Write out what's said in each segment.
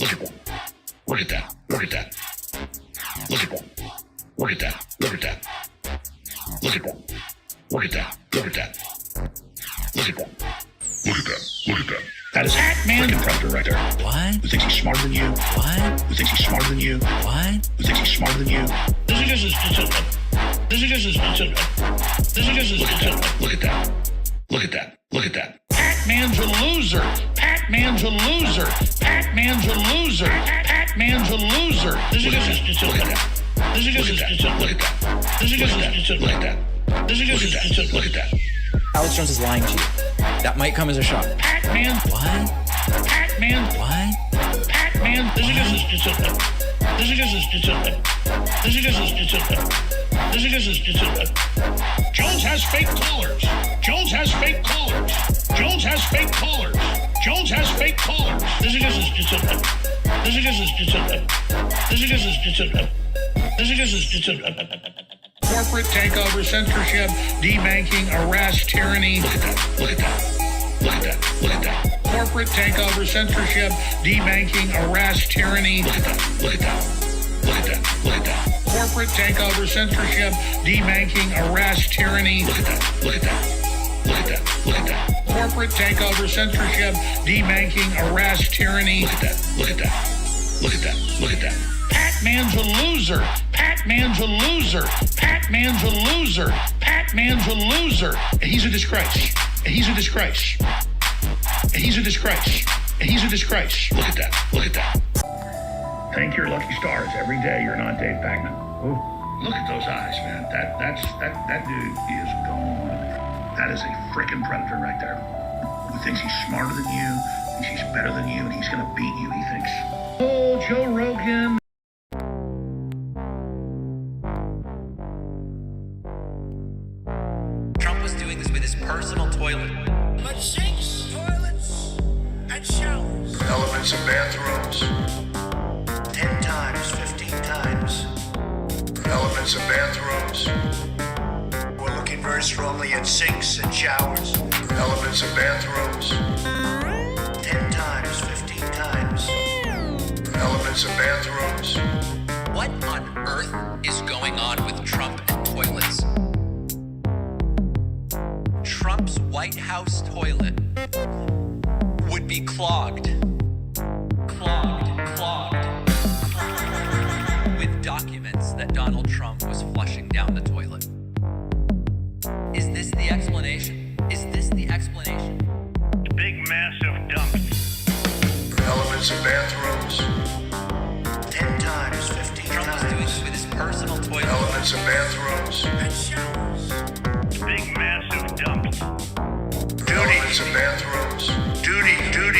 Look at that. Look at that. Look at that. Look at that. Look at that. Look at that. Look at that. Look at that. Look at that. Look at that. Look at that. Look at that. That is freaking predator right there. What? Who thinks he's smarter than you? What? Who thinks he's smarter than you? What? Who thinks he's smarter than you? This is just Look at that. Look at that. Look at that. Look at that. Pac-Man's a loser. Pac-Man's a loser. Pac-Man's a loser. Pac-Man's a loser. This is just Look at that. This is Look at that. Look at that. This is Look at that. Look at that. This is just Look at that. Alex Jones is lying to you. That might come as a shock. Pac-Man. What? Pac-Man. What? Pac-Man. This is just Jones has fake callers. Jones has fake callers. Jones has fake callers. Jones has fake callers. This is corporate takeover, censorship, debanking, arrest, tyranny. Look at that. Look at that. Look at that. Look at that. Corporate takeover, censorship, debanking, arrest, tyranny. Look at that. Look at that. Look at that. Look at that. Corporate takeover, censorship, debanking, arrest, tyranny. Look at that. Look at that. Look at that. Look at that. Corporate takeover, censorship, debanking, arrest, tyranny. Look at that. Look at that. Look at that. Look at that. Pac-Man's a loser. Pac-Man's a loser. Pac-Man's a loser. Pac-Man's a loser. He's a disgrace. He's a disgrace. He's a disgrace. He's a disgrace. Look at that. Look at that. Thank your lucky stars. Every day you're not Dave Packman. Ooh, look at those eyes, man. That dude is gone. That is a freaking predator right there. Who thinks he's smarter than you, thinks he's better than you, and he's gonna beat you, he thinks. Oh, Joe Rogan. Trump was doing this with his personal toilet. But sinks, toilets, and showers. Elements of bathrooms. 10 times, 15 times. Elements of bathrooms. We're looking very strongly at sinks and showers. Elements of bathrooms. 10 times, 15 times. Elements of bathrooms. What on earth is going on with Trump and toilets? Trump's White House toilet would be clogged. Clogged. With documents that Donald Trump was flushing down the toilet. Is this the explanation? Is this the explanation? Big massive dump. Elements of bathrooms. 10 times, 15 Trump was doing this times. with his personal toilet. Elements of bathrooms. And showers. Big massive dump. Elements of bathrooms. Duty. 10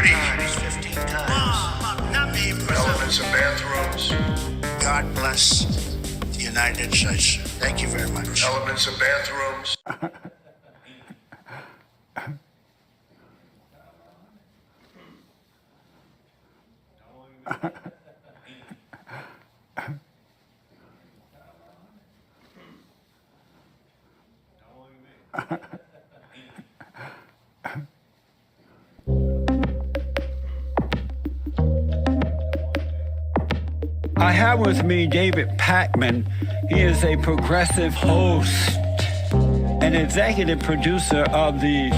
times, 15 times. Not me, Elements of bathrooms. God bless the United States. Thank you very much. Elements of bathrooms. I have with me David Packman. He is a progressive host and executive producer of the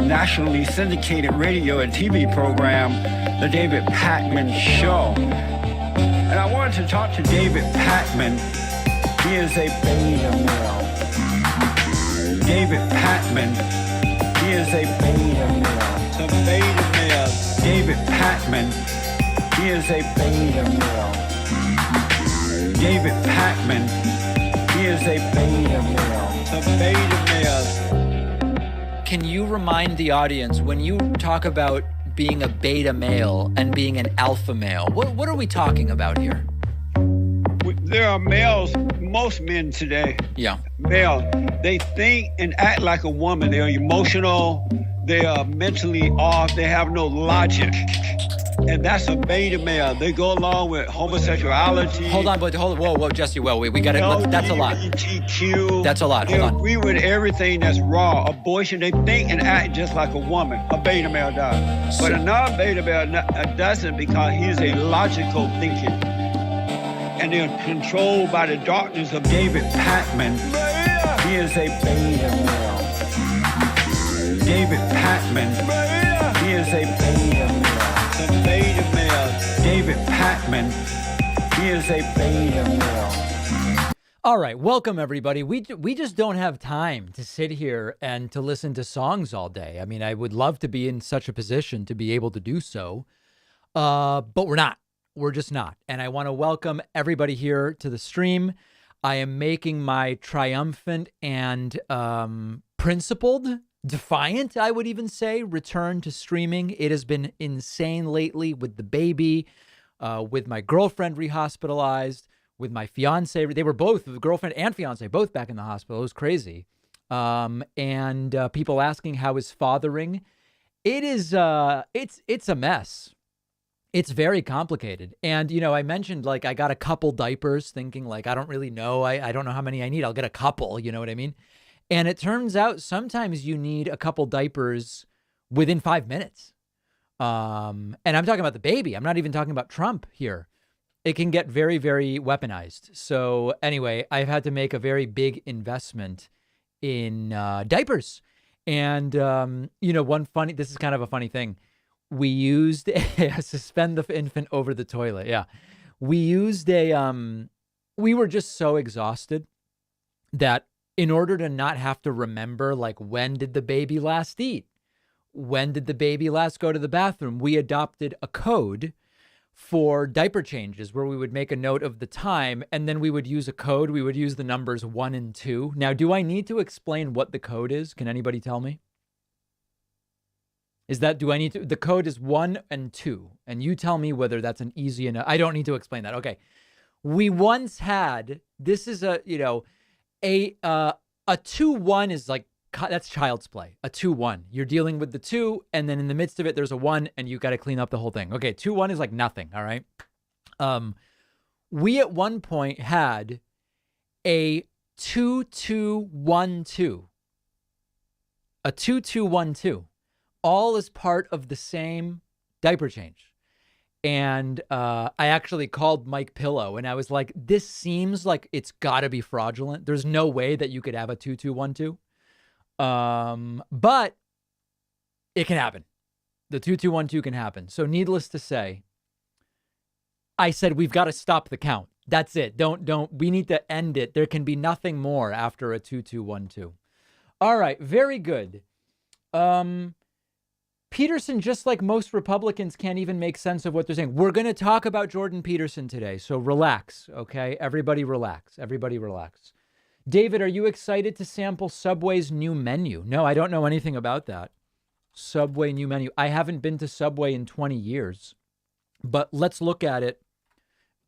nationally syndicated radio and TV program, The David Packman Show. And I wanted to talk to David Packman. He is a beta male. David Packman. He is a beta male. The beta male. David Packman. He is a beta male. David Packman, he is a beta male. The beta male. Can you remind the audience, when you talk about being a beta male and being an alpha male, what are we talking about here? There are males, most men today, Yeah. male, they think and act like a woman. They are emotional, they are mentally off, they have no logic. and that's a beta male. They go along with homosexuality. Hold on, whoa, Jesse, we got it. That's a lot. LGBTQ. That's a lot. They Hold on. agree with everything that's raw. Abortion, they think and act just like a woman. A beta male does. But a non-beta male doesn't, because he's a logical thinking. And they're controlled by the darkness of David Patman. He is a beta male. David Patman. He is a beta male. The beta male. David Patman. He is a beta male. All right, welcome everybody. We just don't have time to sit here and to listen to songs all day. I mean, I would love to be in such a position to be able to do so, but we're not. We're just not. And I want to welcome everybody here to the stream. I am making my triumphant and principled, defiant, I would even say, return to streaming. It has been insane lately with the baby, with my girlfriend rehospitalized, with my fiance. They were both, the girlfriend and fiance, both back in the hospital. It was crazy. And people asking how is fathering. It is, it's a mess. It's very complicated. And, you know, I mentioned, like, I got a couple diapers thinking, like, I don't really know. I don't know how many I need. I'll get a couple, you know what I mean? And it turns out sometimes you need a couple diapers within 5 minutes. And I'm talking about the baby. I'm not even talking about Trump here. It can get very, very weaponized. So anyway, I've had to make a very big investment in diapers. And, you know, this is kind of a funny thing. We used a suspend the infant over the toilet. Yeah. We used we were just so exhausted that in order to not have to remember, like, when did the baby last eat? When did the baby last go to the bathroom? We adopted a code for diaper changes where we would make a note of the time, and then we would use a code. We would use the numbers 1 and 2. Now, do I need to explain what the code is? Can anybody tell me? The code is 1 and 2, and you tell me whether that's an easy enough. I don't need to explain that. Okay. We once had, this is a 2-1 is like, that's child's play. A 2-1. You're dealing with the 2, and then in the midst of it, there's a 1, and you got to clean up the whole thing. Okay. 2-1 is like nothing. All right. We at one point had a 2-2-1-2. A 2-2-1-2. All is part of the same diaper change. And I actually called Mike Pillow and I was like, this seems like it's got to be fraudulent. There's no way that you could have a 2-2-1-2. But it can happen. The 2-2-1-2 can happen. So needless to say, I said, we've got to stop the count. That's it. We need to end it. There can be nothing more after a 2-2-1-2. All right. Very good. Peterson, just like most Republicans, can't even make sense of what they're saying. We're going to talk about Jordan Peterson today, so relax, okay? Everybody relax. Everybody relax. David, are you excited to sample Subway's new menu? No, I don't know anything about that. Subway new menu. I haven't been to Subway in 20 years, but let's look at it.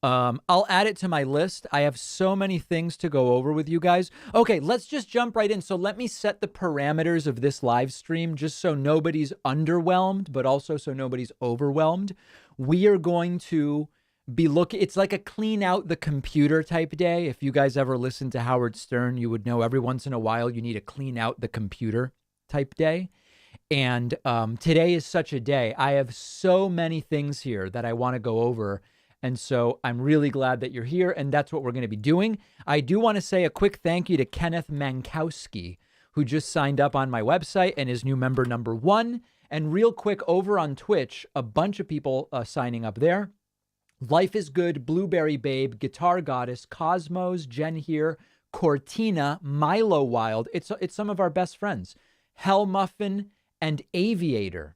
I'll add it to my list. I have so many things to go over with you guys. Okay, let's just jump right in. So let me set the parameters of this live stream just so nobody's underwhelmed, but also so nobody's overwhelmed. We are going to be looking, it's like a clean out the computer type day. If you guys ever listen to Howard Stern, you would know every once in a while you need to clean out the computer type day. And today is such a day. I have so many things here that I want to go over. And so I'm really glad that you're here, and that's what we're going to be doing. I do want to say a quick thank you to Kenneth Mankowski, who just signed up on my website and is new member number 1. And real quick, over on Twitch, a bunch of people signing up there. Life is Good, Blueberry Babe, Guitar Goddess, Cosmos, Jen here, Cortina, Milo Wild. It's some of our best friends. Hell Muffin and Aviator.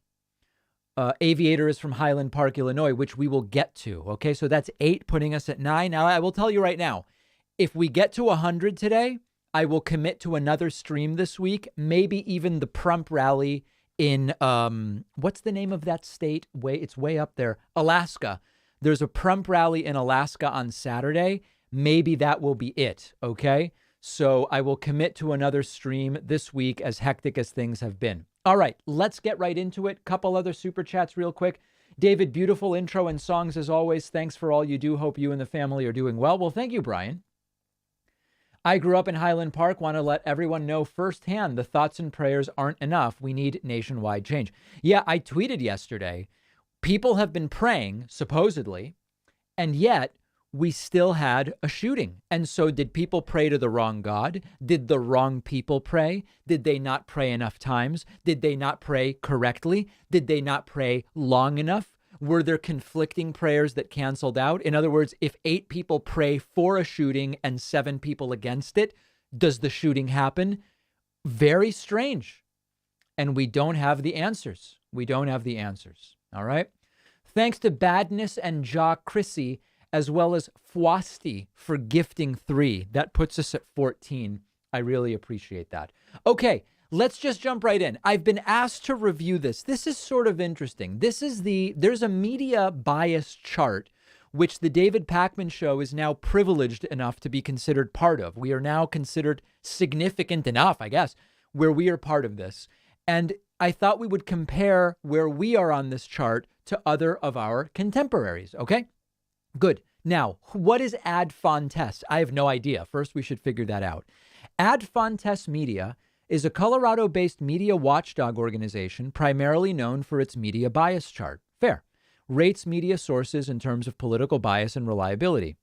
Aviator is from Highland Park, Illinois, which we will get to. Okay, so that's 8, putting us at 9. Now, I will tell you right now, if we get to 100 today, I will commit to another stream this week, maybe even the Trump rally in, what's the name of that state? It's way up there, Alaska. There's a Trump rally in Alaska on Saturday. Maybe that will be it, okay? So I will commit to another stream this week, as hectic as things have been. All right, let's get right into it. Couple other super chats real quick. David, beautiful intro and songs as always. Thanks for all you do. Hope you and the family are doing well. Well, thank you, Brian. I grew up in Highland Park. Want to let everyone know firsthand the thoughts and prayers aren't enough. We need nationwide change. Yeah, I tweeted yesterday. People have been praying, supposedly, and yet we still had a shooting. And so did people pray to the wrong God? Did the wrong people pray? Did they not pray enough times? Did they not pray correctly? Did they not pray long enough? Were there conflicting prayers that canceled out? In other words, if 8 people pray for a shooting and 7 people against it, does the shooting happen? Very strange. And we don't have the answers. We don't have the answers. All right. Thanks to Badness and Jaw Chrissy, as well as Fwasti for gifting 3. That puts us at 14. I really appreciate that. Okay, let's just jump right in. I've been asked to review this. This is sort of interesting. There's a media bias chart, which the David Pakman Show is now privileged enough to be considered part of. We are now considered significant enough, I guess, where we are part of this. And I thought we would compare where we are on this chart to other of our contemporaries. Okay, good. Now, what is Ad Fontes? I have no idea. First, we should figure that out. Ad Fontes Media is a Colorado-based media watchdog organization primarily known for its media bias chart. Fair. Rates media sources in terms of political bias and reliability.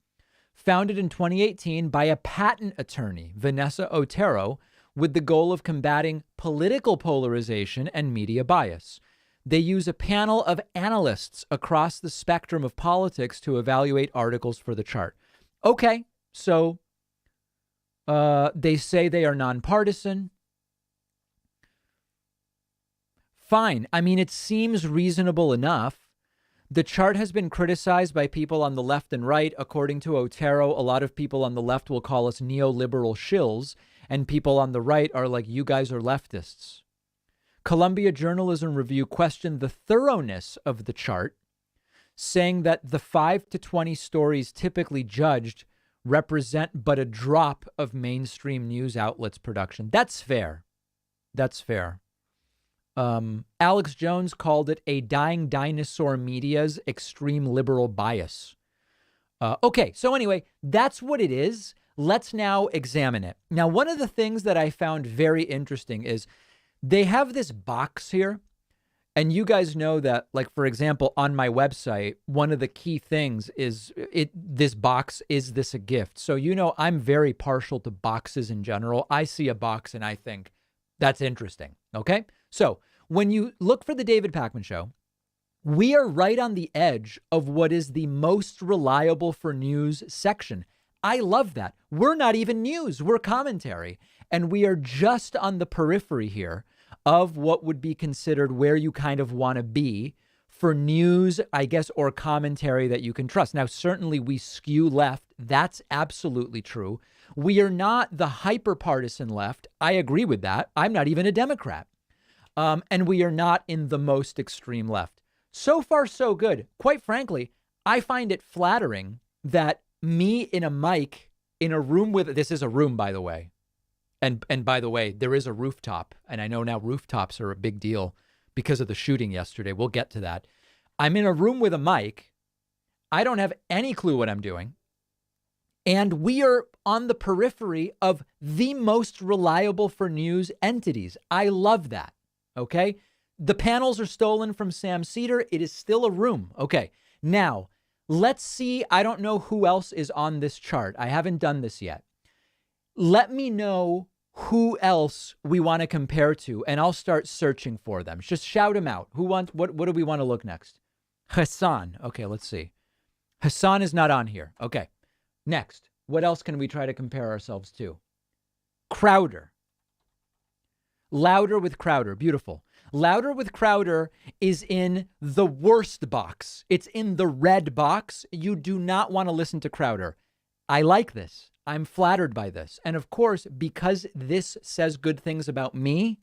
Founded in 2018 by a patent attorney, Vanessa Otero, with the goal of combating political polarization and media bias. They use a panel of analysts across the spectrum of politics to evaluate articles for the chart. Okay, so they say they are nonpartisan. Fine. I mean, it seems reasonable enough. The chart has been criticized by people on the left and right. According to Otero, a lot of people on the left will call us neoliberal shills, and people on the right are like, you guys are leftists. Columbia Journalism Review questioned the thoroughness of the chart, saying that the 5 to 20 stories typically judged represent but a drop of mainstream news outlets' production. That's fair. That's fair. Alex Jones called it a dying dinosaur media's extreme liberal bias. Okay, so anyway, that's what it is. Let's now examine it. Now, one of the things that I found very interesting is they have this box here, and you guys know that, like, for example, on my website, one of the key things is this box, is this a gift? So, you know, I'm very partial to boxes in general. I see a box and I think that's interesting. Okay. So when you look for the David Pakman Show, we are right on the edge of what is the most reliable for news section. I love that. We're not even news. We're commentary. And we are just on the periphery here of what would be considered where you kind of want to be for news, I guess, or commentary that you can trust. Now, certainly we skew left. That's absolutely true. We are not the hyper-partisan left. I agree with that. I'm not even a Democrat. And we are not in the most extreme left. So far, so good. Quite frankly, I find it flattering that me in a mic in a room with, this is a room, by the way. And by the way, there is a rooftop, and I know now rooftops are a big deal because of the shooting yesterday. We'll get to that. I'm in a room with a mic. I don't have any clue what I'm doing. And we are on the periphery of the most reliable for news entities. I love that. Okay. The panels are stolen from Sam Cedar. It is still a room. Okay. Now let's see. I don't know who else is on this chart. I haven't done this yet. Let me know who else we want to compare to, and I'll start searching for them. Just shout them out. What do we want to look next? Hassan. Okay, let's see. Hassan is not on here. Okay. Next. What else can we try to compare ourselves to? Crowder. Louder with Crowder. Beautiful. Louder with Crowder is in the worst box. It's in the red box. You do not want to listen to Crowder. I like this. I'm flattered by this. And of course, because this says good things about me,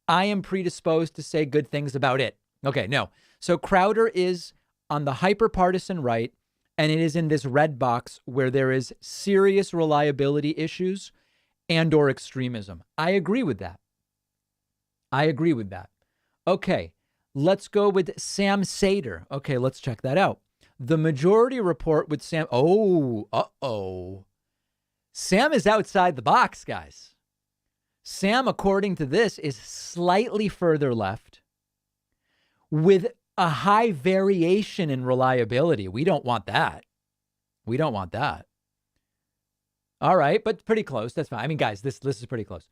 I am predisposed to say good things about it. Okay, no. So Crowder is on the hyper-partisan right, and it is in this red box where there is serious reliability issues and or extremism. I agree with that. I agree with that. Okay, Let's go with Sam Sater. Okay, let's check that out. The Majority Report with Sam. Oh, uh-oh. Sam is outside the box, guys. Sam, according to this, is slightly further left with a high variation in reliability. We don't want that. We don't want that. All right, but pretty close. That's fine. I mean, guys, this is pretty close.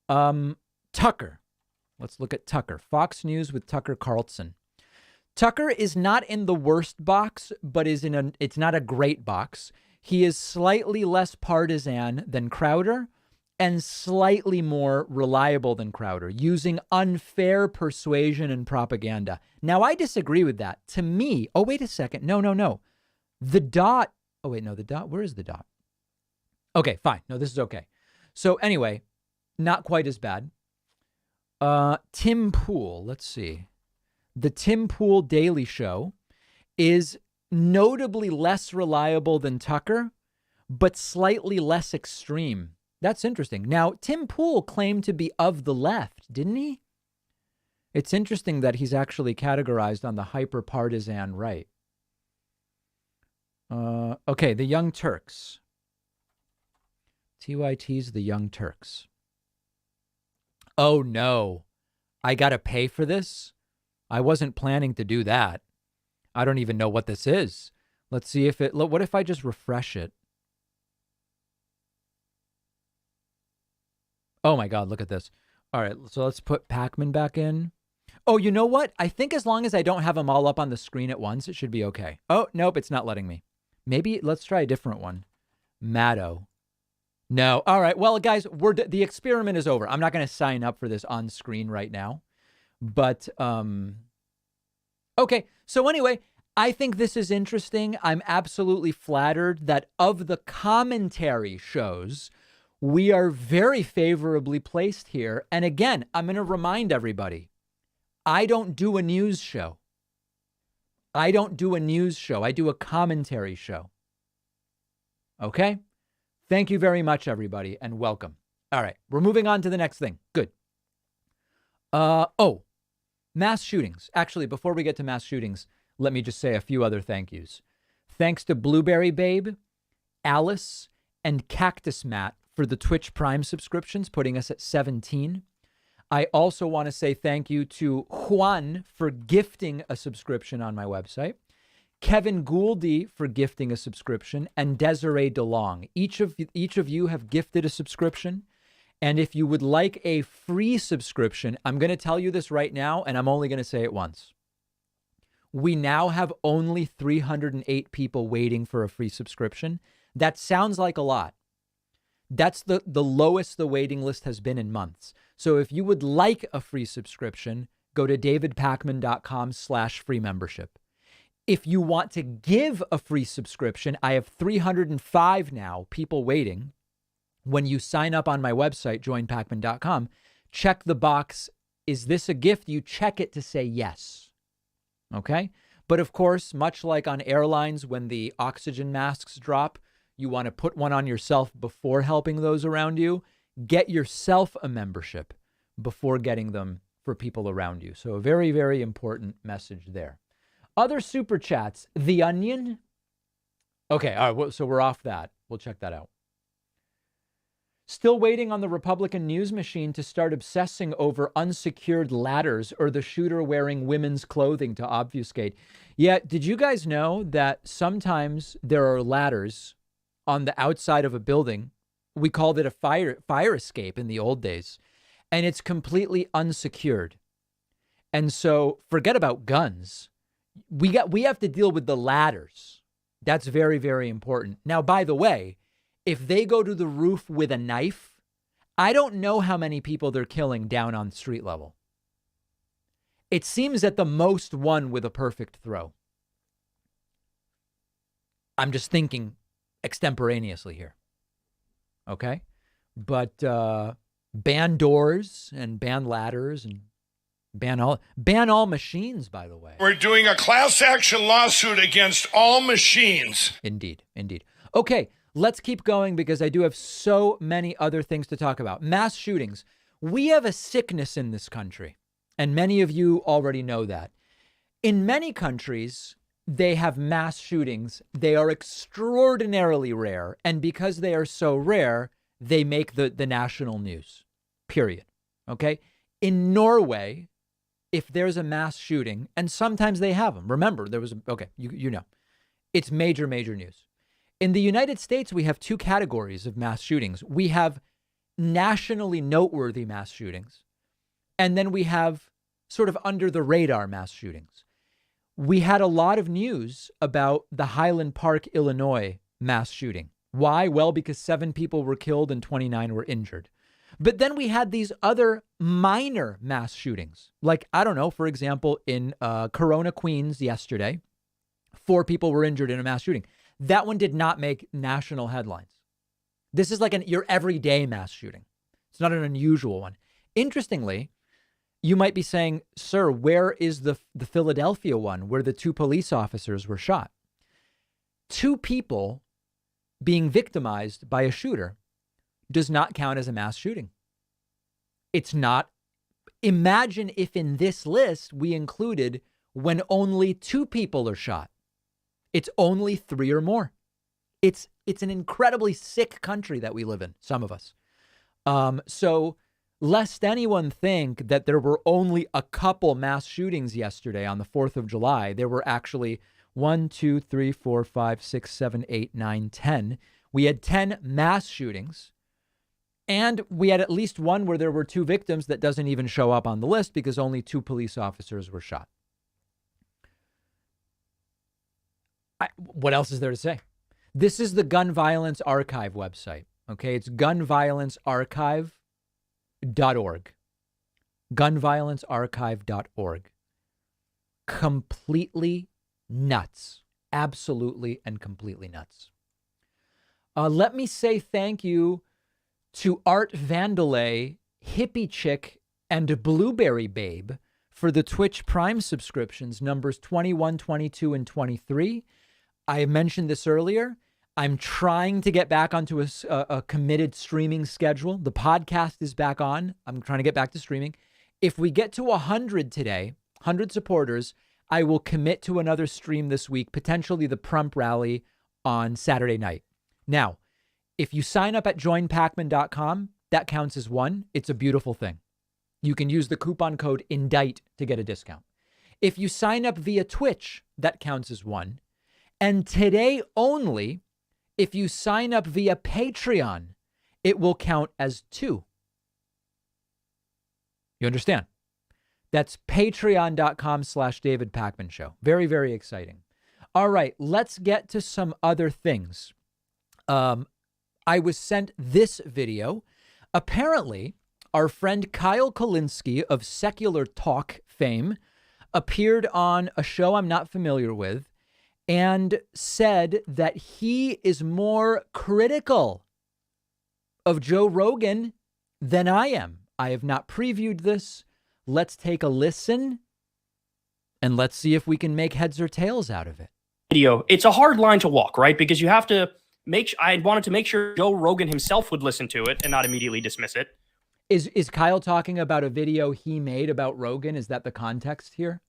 Tucker. Let's look at Tucker. Fox News with Tucker Carlson. Tucker is not in the worst box, but it's not a great box. He is slightly less partisan than Crowder and slightly more reliable than Crowder, using unfair persuasion and propaganda. Now, I disagree with that. To me, oh, wait a second. No. The dot. Oh, wait, no, the dot. Where is the dot? Okay, fine. No, this is okay. So anyway, not quite as bad. Tim Pool, let's see. The Tim Pool Daily Show is notably less reliable than Tucker, but slightly less extreme. That's interesting. Now, Tim Pool claimed to be of the left, didn't he? It's interesting that he's actually categorized on the hyper-partisan right. Okay, the Young Turks. TYT's The Young Turks. Oh, no. I got to pay for this? I wasn't planning to do that. I don't even know what this is. Let's see if it... What if I just refresh it? Oh, my God, look at this. All right, so let's put Pacman back in. Oh, you know what? I think as long as I don't have them all up on the screen at once, it should be okay. Oh, nope, it's not letting me. Maybe let's try a different one. Maddo. No. All right. Well, guys, the experiment is over. I'm not going to sign up for this on screen right now. But, okay. So anyway, I think this is interesting. I'm absolutely flattered that of the commentary shows, we are very favorably placed here. And again, I'm going to remind everybody, I don't do a news show. I don't do a news show. I do a commentary show. Okay? Thank you very much, everybody, and welcome. All right, we're moving on to the next thing. Good. Mass shootings. Actually, before we get to mass shootings, let me just say a few other thank yous. Thanks to Blueberry Babe, Alice, and Cactus Matt for the Twitch Prime subscriptions, putting us at 17. I also want to say thank you to Juan for gifting a subscription on my website, Kevin Gouldy for gifting a subscription, and Desiree DeLong. Each of you have gifted a subscription. And if you would like a free subscription, I'm going to tell you this right now, and I'm only going to say it once. We now have only 308 people waiting for a free subscription. That sounds like a lot. That's the lowest the waiting list has been in months. So if you would like a free subscription, go to davidpacman.com/free membership. If you want to give a free subscription, I have 305 now people waiting. When you sign up on my website, joinpacman.com, check the box, is this a gift? You check it to say yes. Okay? But of course, much like on airlines, when the oxygen masks drop, you want to put one on yourself before helping those around you. Get yourself a membership before getting them for people around you. So a very, very important message there. Other super chats, The Onion. Okay, all right, so we're off that. We'll check that out. Still waiting on the Republican news machine to start obsessing over unsecured ladders or the shooter wearing women's clothing to obfuscate. Yeah, did you guys know that sometimes there are ladders on the outside of a building? We called it a fire escape in the old days, and it's completely unsecured. And so forget about guns. We have to deal with the ladders. That's very, very important. Now, by the way, if they go to the roof with a knife, I don't know how many people they're killing down on street level. It seems at the most one with a perfect throw. I'm just thinking extemporaneously here. Okay? But ban doors and ban ladders and ban all machines, by the way. We're doing a class action lawsuit against all machines. Indeed. Okay, let's keep going because I do have so many other things to talk about. Mass shootings. We have a sickness in this country. And many of you already know that. In many countries, they have mass shootings. They are extraordinarily rare. And because they are so rare, they make the national news, period. Okay? In Norway, if there's a mass shooting, and sometimes they have them. Remember, there was, you know, it's major, major news. In the United States, we have two categories of mass shootings. We have nationally noteworthy mass shootings, and then we have sort of under the radar mass shootings. We had a lot of news about the Highland Park, Illinois mass shooting. Why? Well, because 7 people were killed and 29 were injured. But then we had these other minor mass shootings. Like, I don't know, for example, in Corona, Queens yesterday, 4 people were injured in a mass shooting. That one did not make national headlines. This is like your everyday mass shooting. It's not an unusual one. Interestingly, you might be saying, sir, where is the Philadelphia one where the 2 police officers were shot? 2 people being victimized by a shooter does not count as a mass shooting. It's not. Imagine if in this list we included when only 2 people are shot. It's only 3 or more. It's an incredibly sick country that we live in, some of us. So lest anyone think that there were only a couple mass shootings yesterday on the 4th of July, there were actually 1, 2, 3, 4, 5, 6, 7, 8, 9, 10. We had 10 mass shootings. And we had at least one where there were 2 victims that doesn't even show up on the list because only 2 police officers were shot. What else is there to say? This is the Gun Violence Archive website. Okay, it's gunviolencearchive.org. Gunviolencearchive.org. Completely nuts. Absolutely and completely nuts. Let me say thank you to Art Vandalay, Hippie Chick, and Blueberry Babe for the Twitch Prime subscriptions, numbers 21, 22, and 23. I mentioned this earlier. I'm trying to get back onto a committed streaming schedule. The podcast is back on. I'm trying to get back to streaming. If we get to 100 today, 100 supporters, I will commit to another stream this week, potentially the Prump Rally on Saturday night. Now, if you sign up at joinpacman.com, that counts as 1. It's a beautiful thing. You can use the coupon code INDICT to get a discount. If you sign up via Twitch, that counts as 1. And today only, if you sign up via Patreon, it will count as 2. You understand? That's patreon.com/David Pakman Show. Very, very exciting. All right, let's get to some other things. I was sent this video. Apparently, our friend Kyle Kulinski of Secular Talk fame appeared on a show I'm not familiar with and said that he is more critical of Joe Rogan than I am. I have not previewed this. Let's take a listen and let's see if we can make heads or tails out of it. Video. It's a hard line to walk, right? Because you have to I wanted to make sure Joe Rogan himself would listen to it and not immediately dismiss it. Is Kyle talking about a video he made about Rogan? Is that the context here?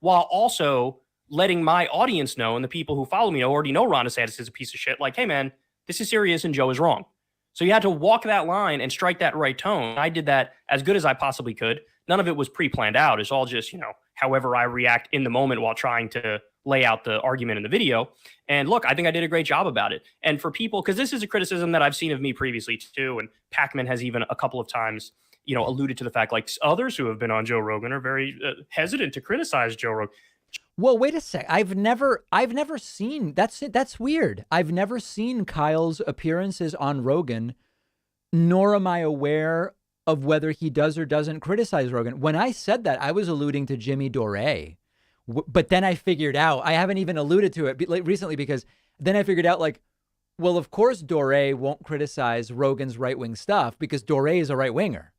While also letting my audience know, and the people who follow me already know Ron DeSantis is a piece of shit. Like, hey man, this is serious and Joe is wrong. So you had to walk that line and strike that right tone. I did that as good as I possibly could. None of it was pre-planned out. It's all just, however I react in the moment while trying to lay out the argument in the video. And look, I think I did a great job about it. And for people, because this is a criticism that I've seen of me previously too, and Pakman has even a couple of times, alluded to the fact like others who have been on Joe Rogan are very hesitant to criticize Joe Rogan. Well, wait a sec. I've never seen, that's weird. I've never seen Kyle's appearances on Rogan, nor am I aware of whether he does or doesn't criticize Rogan. When I said that, I was alluding to Jimmy Dore. But then I figured out, I haven't even alluded to it recently because then I figured out well, of course Dore won't criticize Rogan's right-wing stuff because Dore is a right-winger.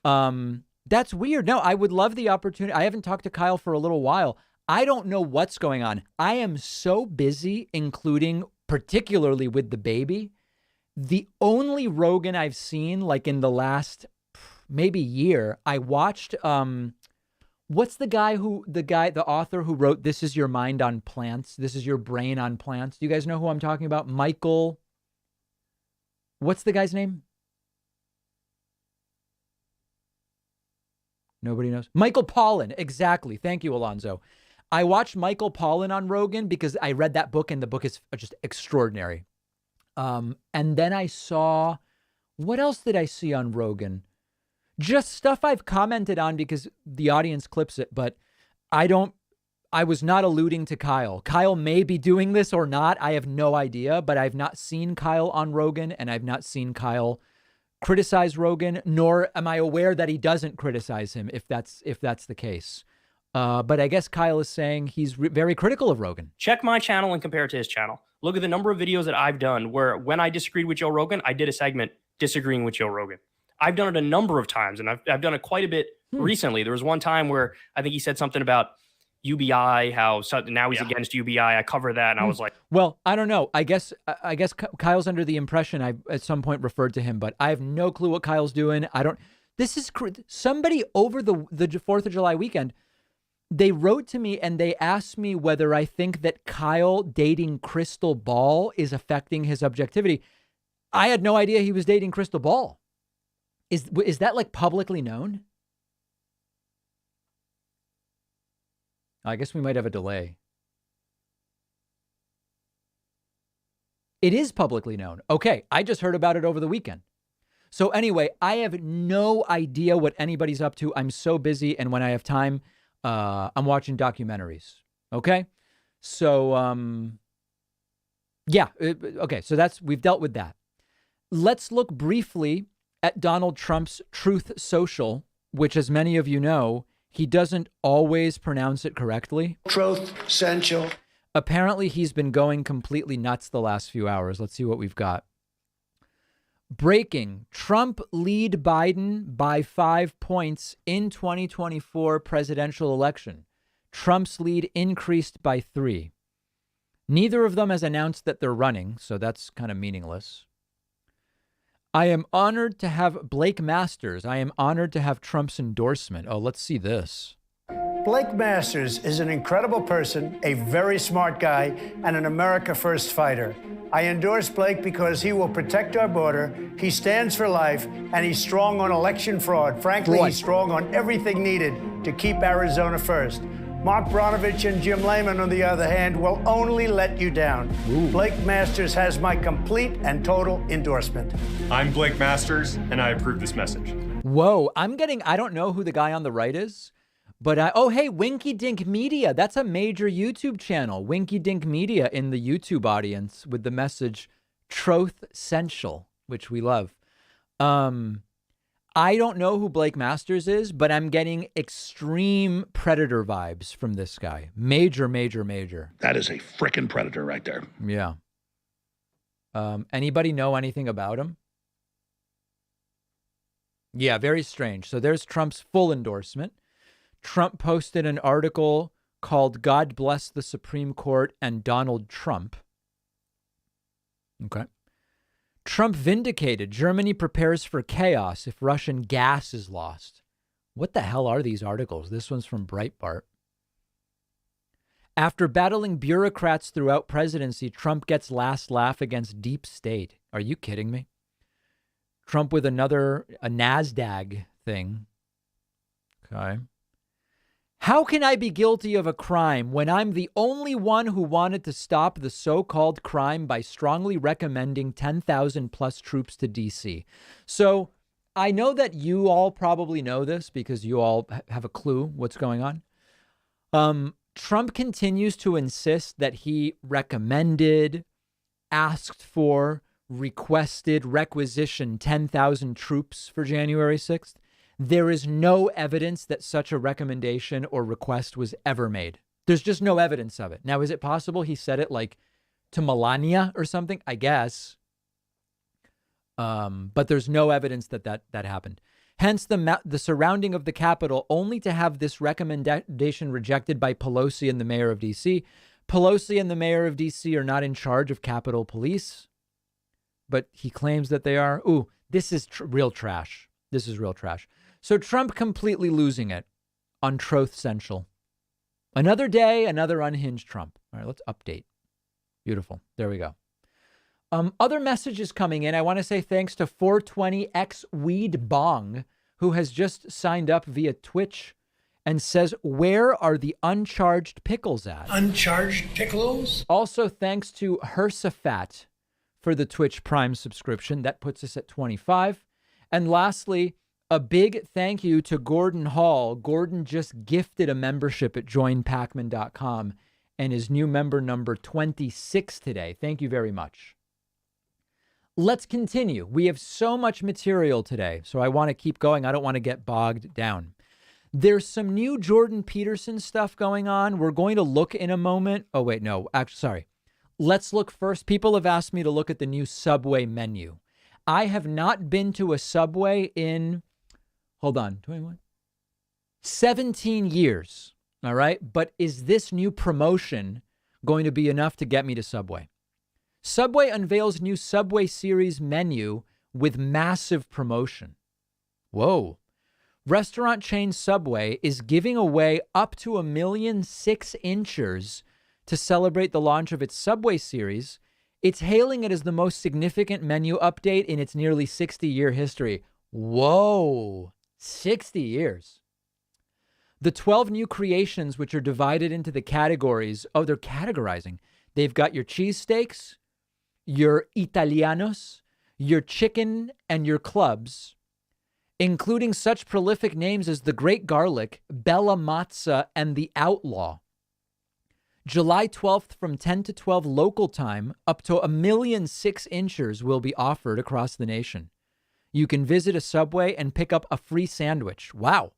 That's weird. No, I would love the opportunity. I haven't talked to Kyle for a little while. I don't know what's going on. I am so busy, including particularly with the baby. The only Rogan I've seen in the last maybe year, I watched, what's the author who wrote This Is Your Mind on Plants? This Is Your Brain on Plants. Do you guys know who I'm talking about? Michael, what's the guy's name? Nobody knows. Michael Pollan. Exactly. Thank you, Alonzo. I watched Michael Pollan on Rogan because I read that book and the book is just extraordinary. And then I saw, what else did I see on Rogan? Just stuff I've commented on because the audience clips it, but I was not alluding to Kyle. Kyle may be doing this or not. I have no idea, but I've not seen Kyle on Rogan and I've not seen Kyle criticize Rogan, nor am I aware that he doesn't criticize him if that's the case. But I guess Kyle is saying he's very critical of Rogan. Check my channel and compare it to his channel. Look at the number of videos that I've done where when I disagreed with Joe Rogan, I did a segment disagreeing with Joe Rogan. I've done it a number of times, and I've done it quite a bit recently. There was one time where I think he said something about UBI, how now he's against UBI. I covered that, and I was like, well, I don't know. I guess Kyle's under the impression I at some point referred to him, but I have no clue what Kyle's doing. This is somebody over the 4th of July weekend. They wrote to me and they asked me whether I think that Kyle dating Crystal Ball is affecting his objectivity. I had no idea he was dating Crystal Ball. Is that like publicly known? I guess we might have a delay. It is publicly known. Okay, I just heard about it over the weekend. So anyway, I have no idea what anybody's up to. I'm so busy, and when I have time, I'm watching documentaries. Okay? So, yeah. Okay, so we've dealt with that. Let's look briefly at Donald Trump's Truth Social, which, as many of you know, he doesn't always pronounce it correctly. Truth Social. Apparently, he's been going completely nuts the last few hours. Let's see what we've got. Breaking: Trump lead Biden by 5 points in 2024 presidential election. Trump's lead increased by 3. Neither of them has announced that they're running, so that's kind of meaningless. I am honored to have Blake Masters. I am honored to have Trump's endorsement. Oh, let's see this. Blake Masters is an incredible person, a very smart guy, and an America First fighter. I endorse Blake because he will protect our border, he stands for life, and he's strong on election fraud. Frankly, he's strong on everything needed to keep Arizona first. Mark Bronovich and Jim Lehman, on the other hand, will only let you down. Ooh. Blake Masters has my complete and total endorsement. I'm Blake Masters, and I approve this message. Whoa, I don't know who the guy on the right is, but oh, hey, Winky Dink Media. That's a major YouTube channel. Winky Dink Media in the YouTube audience with the message Truth Essential, which we love. I don't know who Blake Masters is, but I'm getting extreme predator vibes from this guy. Major, major, major. That is a frickin' predator right there. Yeah. Anybody know anything about him? Yeah, very strange. So there's Trump's full endorsement. Trump posted an article called God Bless the Supreme Court and Donald Trump. Okay. Trump vindicated. Germany prepares for chaos if Russian gas is lost. What the hell are these articles? This one's from Breitbart. After battling bureaucrats throughout presidency, Trump gets last laugh against deep state. Are you kidding me? Trump with a NASDAQ thing. Okay. How can I be guilty of a crime when I'm the only one who wanted to stop the so-called crime by strongly recommending 10,000 plus troops to D.C.? So I know that you all probably know this because you all have a clue what's going on. Trump continues to insist that he recommended, asked for, requested, requisitioned 10,000 troops for January 6th. There is no evidence that such a recommendation or request was ever made. There's just no evidence of it. Now, is it possible he said it like to Melania or something? I guess. But there's no evidence that happened. Hence the surrounding of the Capitol, only to have this recommendation rejected by Pelosi and the mayor of D.C. Pelosi and the mayor of D.C. are not in charge of Capitol Police, but he claims that they are. Ooh, this is real trash. This is real trash. So Trump completely losing it on Truth Central. Another day, another unhinged Trump. All right, let's update. Beautiful. There we go. Other messages coming in. I want to say thanks to 420X Weed Bong, who has just signed up via Twitch and says, where are the uncharged pickles at? Uncharged pickles? Also, thanks to Hersafat for the Twitch Prime subscription. That puts us at 25. And lastly, a big thank you to Gordon Hall. Gordon just gifted a membership at joinpacman.com and is new member number 26 today. Thank you very much. Let's continue. We have so much material today, so I want to keep going. I don't want to get bogged down. There's some new Jordan Peterson stuff going on. We're going to look in a moment. Oh, wait, no. Actually, sorry. Let's look first. People have asked me to look at the new Subway menu. I have not been to a Subway in, hold on, 21? 17 years. All right. But is this new promotion going to be enough to get me to Subway? Subway unveils new Subway series menu with massive promotion. Whoa. Restaurant chain Subway is giving away up to 1.6 million inchers to celebrate the launch of its Subway series. It's hailing it as the most significant menu update in its nearly 60-year history. Whoa, 60 years. The 12 new creations, which are divided into the categories. Oh, they're categorizing. They've got your cheesesteaks, your Italianos, your chicken, and your clubs, including such prolific names as the Great Garlic, Bella Mazza, and the Outlaw. July 12th from 10 to 12 local time, up to 1.6 million inchers will be offered across the nation. You can visit a Subway and pick up a free sandwich. Wow.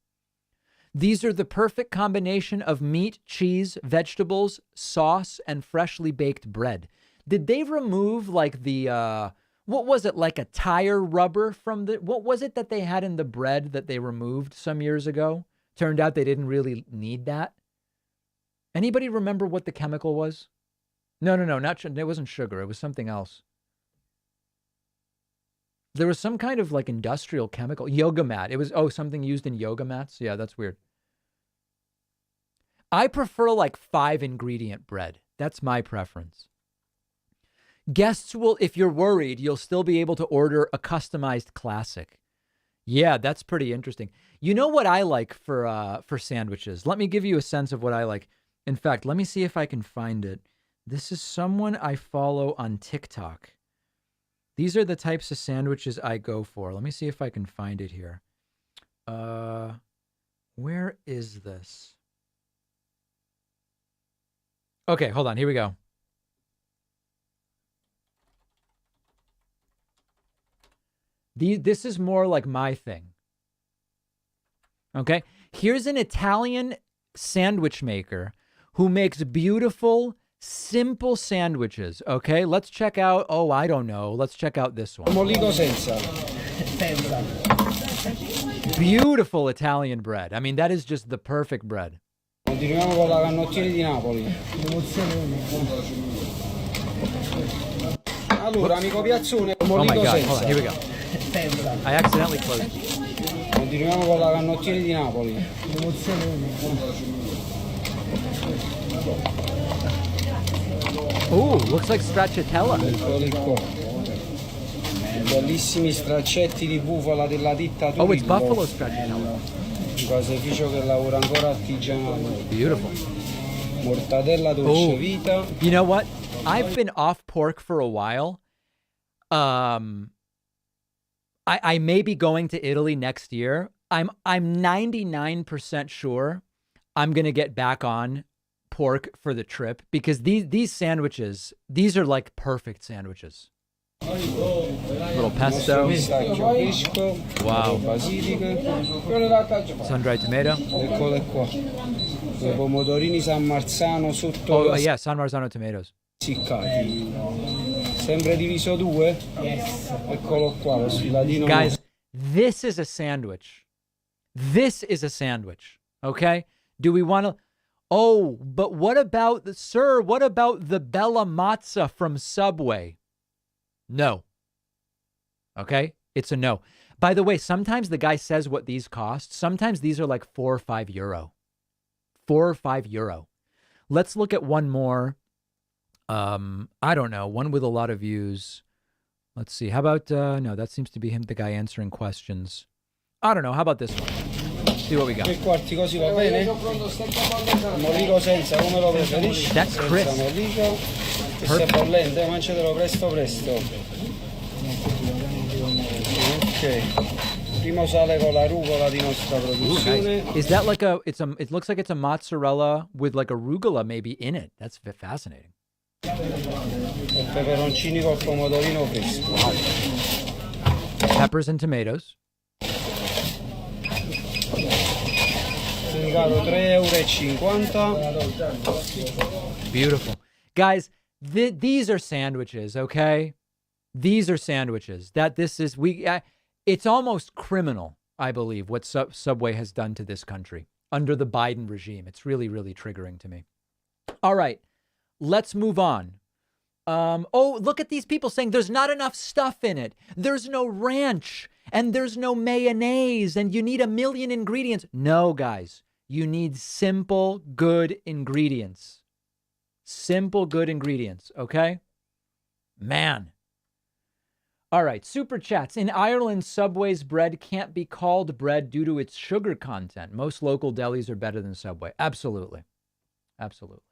These are the perfect combination of meat, cheese, vegetables, sauce, and freshly baked bread. Did they remove like the, what was it, like a tire rubber from the, what was it that they had in the bread that they removed some years ago? Turned out they didn't really need that. Anybody remember what the chemical was? No, not, it wasn't sugar. It was something else. There was some kind of like industrial chemical, yoga mat. It was, something used in yoga mats. Yeah, that's weird. I prefer like 5-ingredient bread. That's my preference. Guests will, if you're worried, you'll still be able to order a customized classic. Yeah, that's pretty interesting. You know what I like for sandwiches? Let me give you a sense of what I like. In fact, let me see if I can find it. This is someone I follow on TikTok. These are the types of sandwiches I go for. Let me see if I can find it here. Where is this? Okay, hold on. Here we go. This is more like my thing. Okay, here's an Italian sandwich maker who makes beautiful, simple sandwiches. Okay, let's check out, I don't know. Let's check out this one. Beautiful Italian bread. I mean, that is just the perfect bread. Continuiamo con la canottiera di Napoli. Allora, amico Piazzone, Oh my God, hold on, here we go. I accidentally closed it. Continuiamo con la canottiera di Napoli. Ooh, looks like stracciatella. Eccoli qua. Bellissimi straccetti di bufala della ditta Turillo. Oh, it's buffalo stracciatella. Un caseificio che lavora ancora artigianale. Beautiful. Mortadella dolce vita. You know what? I've been off pork for a while. I may be going to Italy next year. I'm 99% sure I'm gonna get back on pork for the trip because these sandwiches, these are like perfect sandwiches. Little pesto. Wow. Sun-dried tomato. Eccole qua. I pomodorini San Marzano sotto. Oh yeah, San Marzano tomatoes. Essiccati. Sempre diviso due? Yes. Eccolo qua, lo sfilatino. Guys, this is a sandwich. This is a sandwich. Okay? Do we want to... Oh, but what about the Bella Mazza from Subway? No. Okay? It's a no. By the way, sometimes the guy says what these cost. Sometimes these are like €4 or €5. €4 or €5. Let's look at one more. I don't know. One with a lot of views. Let's see. How about, no, that seems to be him, the guy answering questions. I don't know. How about this one? See what we got. That's Chris. Is that like it looks like it's a mozzarella with like arugula maybe in it. That's fascinating. Peperoncini col pomodorino fresco. Peppers and tomatoes. €3,50. Beautiful. Guys, these are sandwiches, okay? These are sandwiches. It's almost criminal, I believe, what Subway has done to this country under the Biden regime. It's really, really triggering to me. All right, let's move on. Look at these people saying there's not enough stuff in it. There's no ranch and there's no mayonnaise and you need 1 million ingredients. No, guys, you need simple, good ingredients. Simple, good ingredients, okay? Man. All right, super chats. In Ireland, Subway's bread can't be called bread due to its sugar content. Most local delis are better than Subway. Absolutely. Absolutely.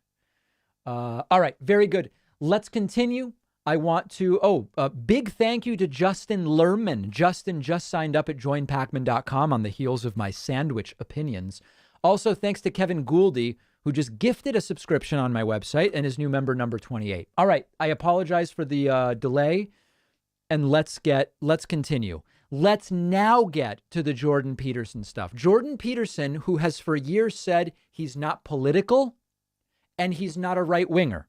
All right, very good. Let's continue. I want to, big thank you to Justin Lerman. Justin just signed up at joinpacman.com on the heels of my sandwich opinions. Also, thanks to Kevin Gouldy, who just gifted a subscription on my website and is new member number 28. All right, I apologize for the delay, and let's continue. Let's now get to the Jordan Peterson stuff. Jordan Peterson, who has for years said he's not political and he's not a right-winger.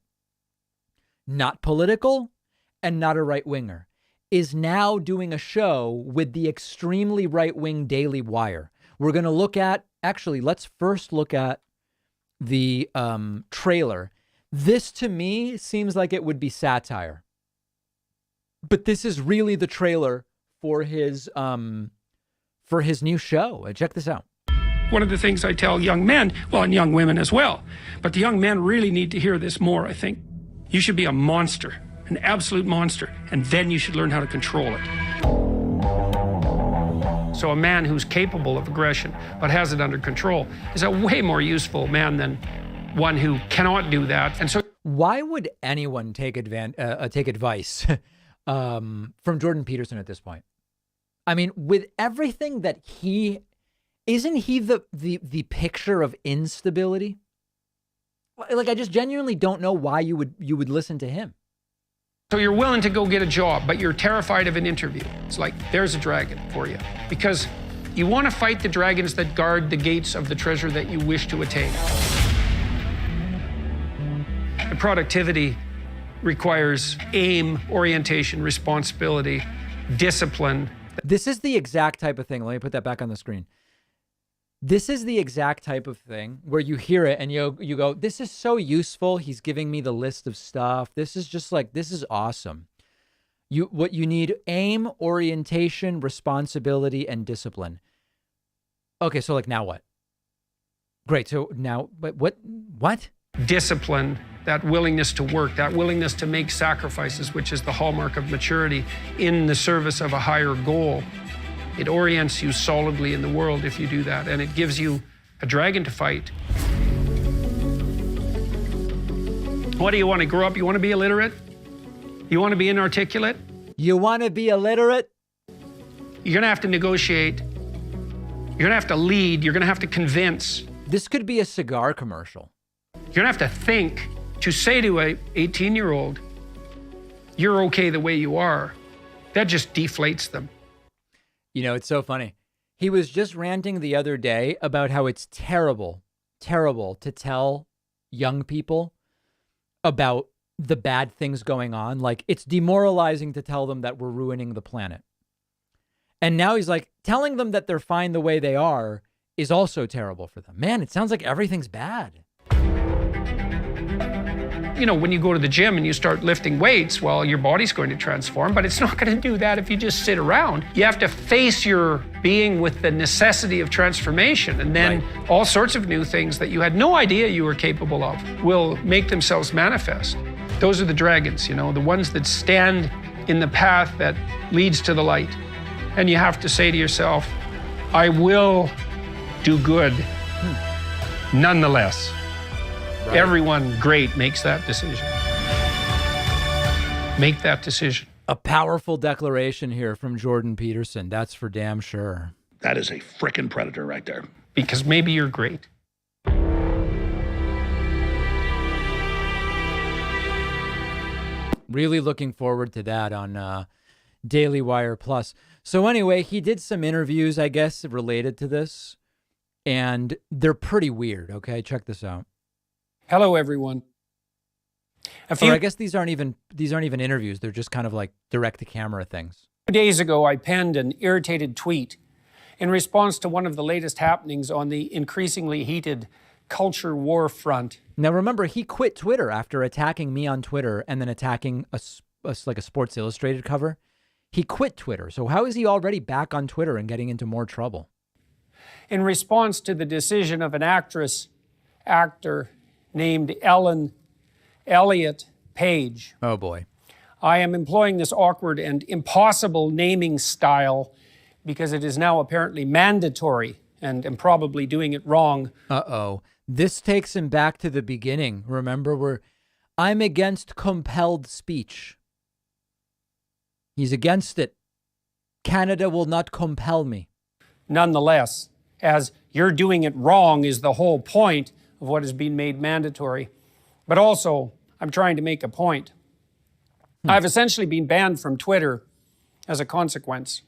Not political and not a right-winger, is now doing a show with the extremely right-wing Daily Wire. We're going to look at, actually, let's first look at the trailer. This, to me, seems like it would be satire. But this is really the trailer for his new show. Check this out. One of the things I tell young men, well, and young women as well, but the young men really need to hear this more, I think. You should be a monster, an absolute monster, and then you should learn how to control it. So a man who's capable of aggression but has it under control is a way more useful man than one who cannot do that. And so, why would anyone take advice from Jordan Peterson at this point? I mean, with everything that isn't he the picture of instability? Like, I just genuinely don't know why you would listen to him. So you're willing to go get a job, but you're terrified of an interview. It's like, there's a dragon for you. Because you want to fight the dragons that guard the gates of the treasure that you wish to attain. The productivity requires aim, orientation, responsibility, discipline. This is the exact type of thing. Let me put that back on the screen. This is the exact type of thing where you hear it and you go, this is so useful. He's giving me the list of stuff. This is just like, this is awesome. What you need: aim, orientation, responsibility, and discipline. Okay, so like now what? Great. So now, but what? Discipline, that willingness to work, that willingness to make sacrifices, which is the hallmark of maturity in the service of a higher goal. It orients you solidly in the world if you do that, and it gives you a dragon to fight. What do you want to grow up? You want to be illiterate? You want to be inarticulate? You want to be illiterate? You're going to have to negotiate. You're going to have to lead. You're going to have to convince. This could be a cigar commercial. You're going to have to think to say to an 18-year-old, you're okay the way you are. That just deflates them. You know, it's so funny. He was just ranting the other day about how it's terrible to tell young people about the bad things going on. Like, it's demoralizing to tell them that we're ruining the planet. And now he's like, telling them that they're fine the way they are is also terrible for them. Man, it sounds like everything's bad. when you go to the gym and you start lifting weights, well, your body's going to transform, but it's not going to do that if you just sit around. You have to face your being with the necessity of transformation, and then all sorts of new things that you had no idea you were capable of will make themselves manifest. Those are the dragons, the ones that stand in the path that leads to the light. And you have to say to yourself, I will do good nonetheless. Right. Everyone great makes that decision. Make that decision. A powerful declaration here from Jordan Peterson. That's for damn sure. That is a frickin' predator right there. Because maybe you're great. Really looking forward to that on Daily Wire Plus. So anyway, he did some interviews, I guess, related to this, and they're pretty weird. Okay, check this out. Hello, everyone. Or I guess these aren't even interviews. They're just kind of like direct to camera things. 2 days ago, I penned an irritated tweet in response to one of the latest happenings on the increasingly heated culture war front. Now, remember, he quit Twitter after attacking me on Twitter and then attacking a Sports Illustrated cover. He quit Twitter. So how is he already back on Twitter and getting into more trouble? In response to the decision of an actor named Ellen Elliott Page. Oh, boy. I am employing this awkward and impossible naming style because it is now apparently mandatory and am probably doing it wrong. Uh-oh. This takes him back to the beginning. Remember, I'm against compelled speech. He's against it. Canada will not compel me. Nonetheless, as you're doing it wrong is the whole point of what has been made mandatory. But also, I'm trying to make a point. I've essentially been banned from Twitter as a consequence.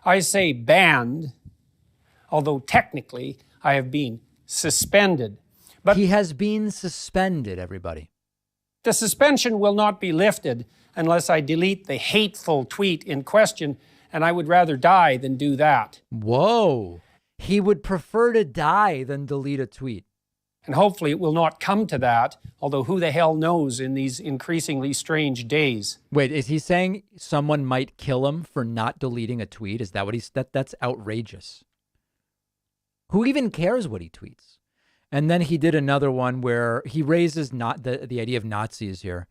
I say banned, although technically I have been suspended. But he has been suspended, everybody. The suspension will not be lifted unless I delete the hateful tweet in question, and I would rather die than do that. Whoa. He would prefer to die than delete a tweet. And hopefully it will not come to that, although who the hell knows in these increasingly strange days. Wait, is he saying someone might kill him for not deleting a tweet? Is that what that's outrageous. Who even cares what he tweets? And then he did another one where he raises not the idea of Nazis here.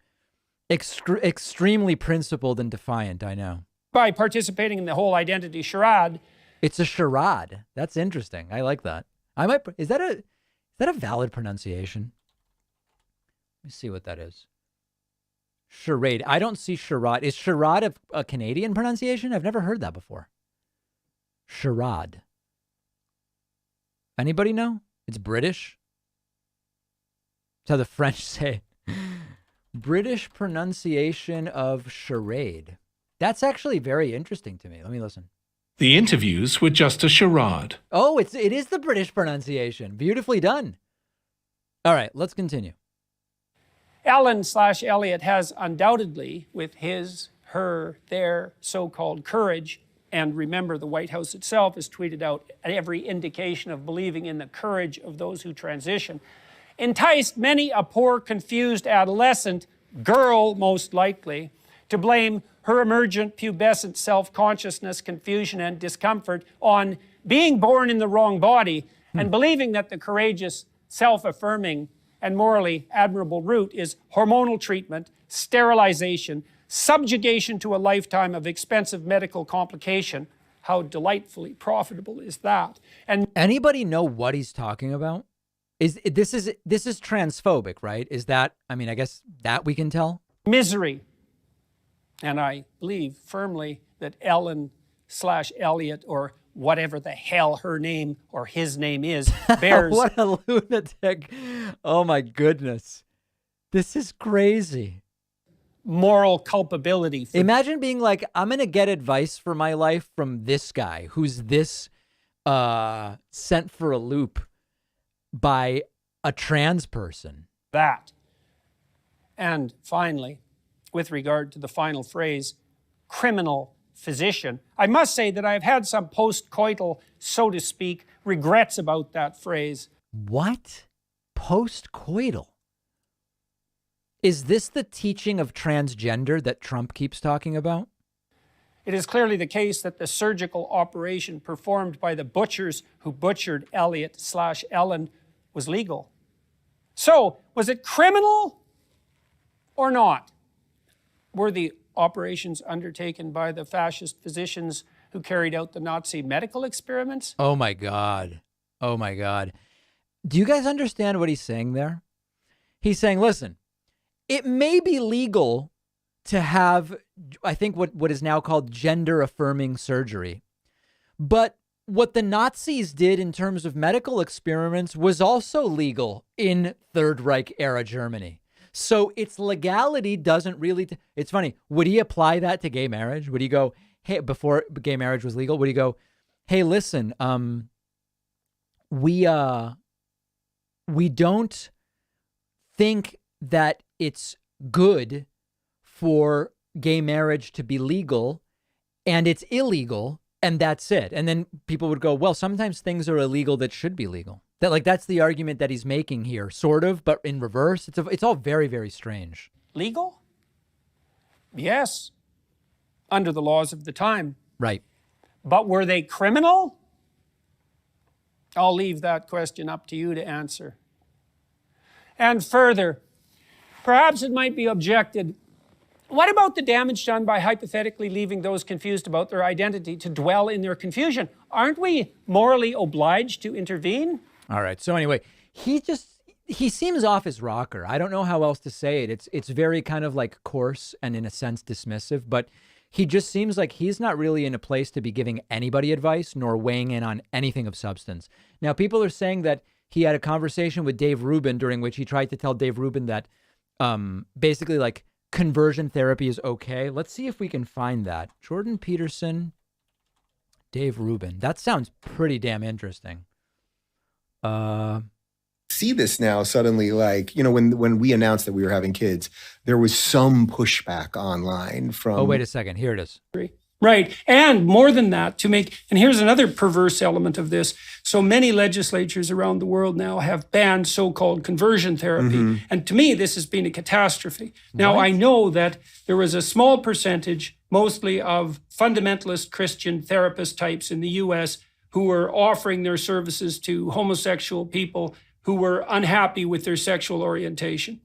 Extremely principled and defiant, I know. By participating in the whole identity charade. It's a charade. That's interesting. I like that. Is that a valid pronunciation? Let me see what that is. Charade. I don't see charade. Is charade a Canadian pronunciation? I've never heard that before. Charade. Anybody know? It's British. That's how the French say it. British pronunciation of charade. That's actually very interesting to me. Let me listen. The interviews were just a charade. Oh, it is the British pronunciation. Beautifully done. All right, let's continue. Ellen/Elliott has undoubtedly, with his, her, their so-called courage, and remember the White House itself has tweeted out every indication of believing in the courage of those who transition, enticed many a poor, confused adolescent, girl most likely, to blame her emergent pubescent self-consciousness, confusion, and discomfort on being born in the wrong body and believing that the courageous, self-affirming, and morally admirable route is hormonal treatment, sterilization, subjugation to a lifetime of expensive medical complication. How delightfully profitable is that? And anybody know what he's talking about? This is transphobic, right? Is that, I guess that we can tell? Misery. And I believe firmly that Ellen/Elliott, or whatever the hell her name or his name is, bears... What a lunatic. Oh my goodness. This is crazy. Moral culpability. Imagine being like, I'm going to get advice for my life from this guy who's this sent for a loop by a trans person. That. And finally, with regard to the final phrase, criminal physician, I must say that I've had some post-coital, so to speak, regrets about that phrase. What? Post-coital? Is this the teaching of transgender that Trump keeps talking about? It is clearly the case that the surgical operation performed by the butchers who butchered Elliot/Ellen was legal. So, was it criminal or not? Were the operations undertaken by the fascist physicians who carried out the Nazi medical experiments? Oh my God. Oh my God. Do you guys understand what he's saying there? He's saying, listen, it may be legal to have, I think, what is now called gender affirming surgery. But what the Nazis did in terms of medical experiments was also legal in Third Reich era Germany. So its legality doesn't really, it's funny. Would he apply that to gay marriage? Would he go, hey, before gay marriage was legal, would he go, hey, listen, we don't think that it's good for gay marriage to be legal, and it's illegal, and that's it. And then people would go, well, sometimes things are illegal that should be legal. That's the argument that he's making here, sort of, but in reverse. It's all very, very strange. Legal? Yes, under the laws of the time. Right. But were they criminal? I'll leave that question up to you to answer. And further, perhaps it might be objected, what about the damage done by hypothetically leaving those confused about their identity to dwell in their confusion? Aren't we morally obliged to intervene? All right. So anyway, he seems off his rocker. I don't know how else to say it. It's very kind of like coarse and in a sense dismissive, but he just seems like he's not really in a place to be giving anybody advice nor weighing in on anything of substance. Now, people are saying that he had a conversation with Dave Rubin during which he tried to tell Dave Rubin that basically like conversion therapy is okay. Let's see if we can find that. Jordan Peterson, Dave Rubin. That sounds pretty damn interesting. See this now suddenly, like, you know, when we announced that we were having kids, there was some pushback online from... Oh, wait a second. Here it is. Right. And more than that, and here's another perverse element of this. So many legislatures around the world now have banned so-called conversion therapy. Mm-hmm. And to me, this has been a catastrophe. Now, I know that there was a small percentage, mostly of fundamentalist Christian therapist types in the U.S. who were offering their services to homosexual people who were unhappy with their sexual orientation.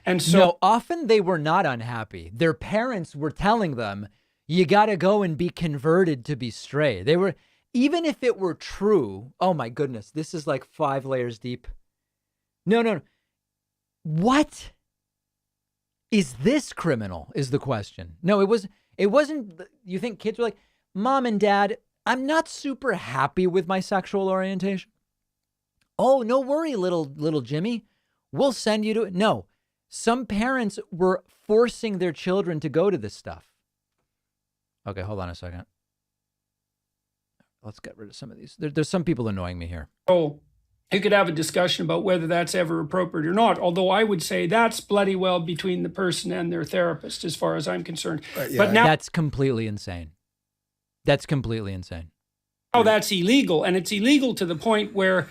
And so... No, often they were not unhappy. Their parents were telling them, you got to go and be converted to be straight. They were, even if it were true, oh my goodness, this is like 5 layers deep. No. What? Is this criminal is the question. No, it wasn't. You think kids were like, Mom and Dad, I'm not super happy with my sexual orientation. Oh, no worry, little Jimmy. We'll send you to it. No, some parents were forcing their children to go to this stuff. Okay, hold on a second. Let's get rid of some of these. There's some people annoying me here. Oh, you could have a discussion about whether that's ever appropriate or not, although I would say that's bloody well between the person and their therapist, as far as I'm concerned. Yeah. But now that's completely insane. That's completely insane. Now that's illegal, and it's illegal to the point where...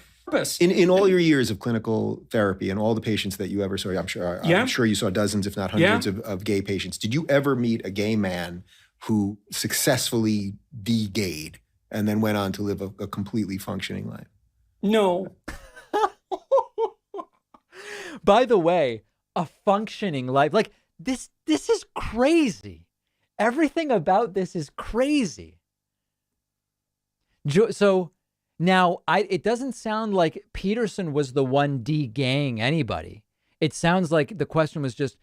In all your years of clinical therapy and all the patients that you ever saw, I'm sure you saw dozens, if not hundreds of gay patients. Did you ever meet a gay man who successfully de-gayed and then went on to live a completely functioning life? No. By the way, a functioning life, like this is crazy. Everything about this is crazy. So now it doesn't sound like Peterson was the one de-gaying anybody. It sounds like the question was just,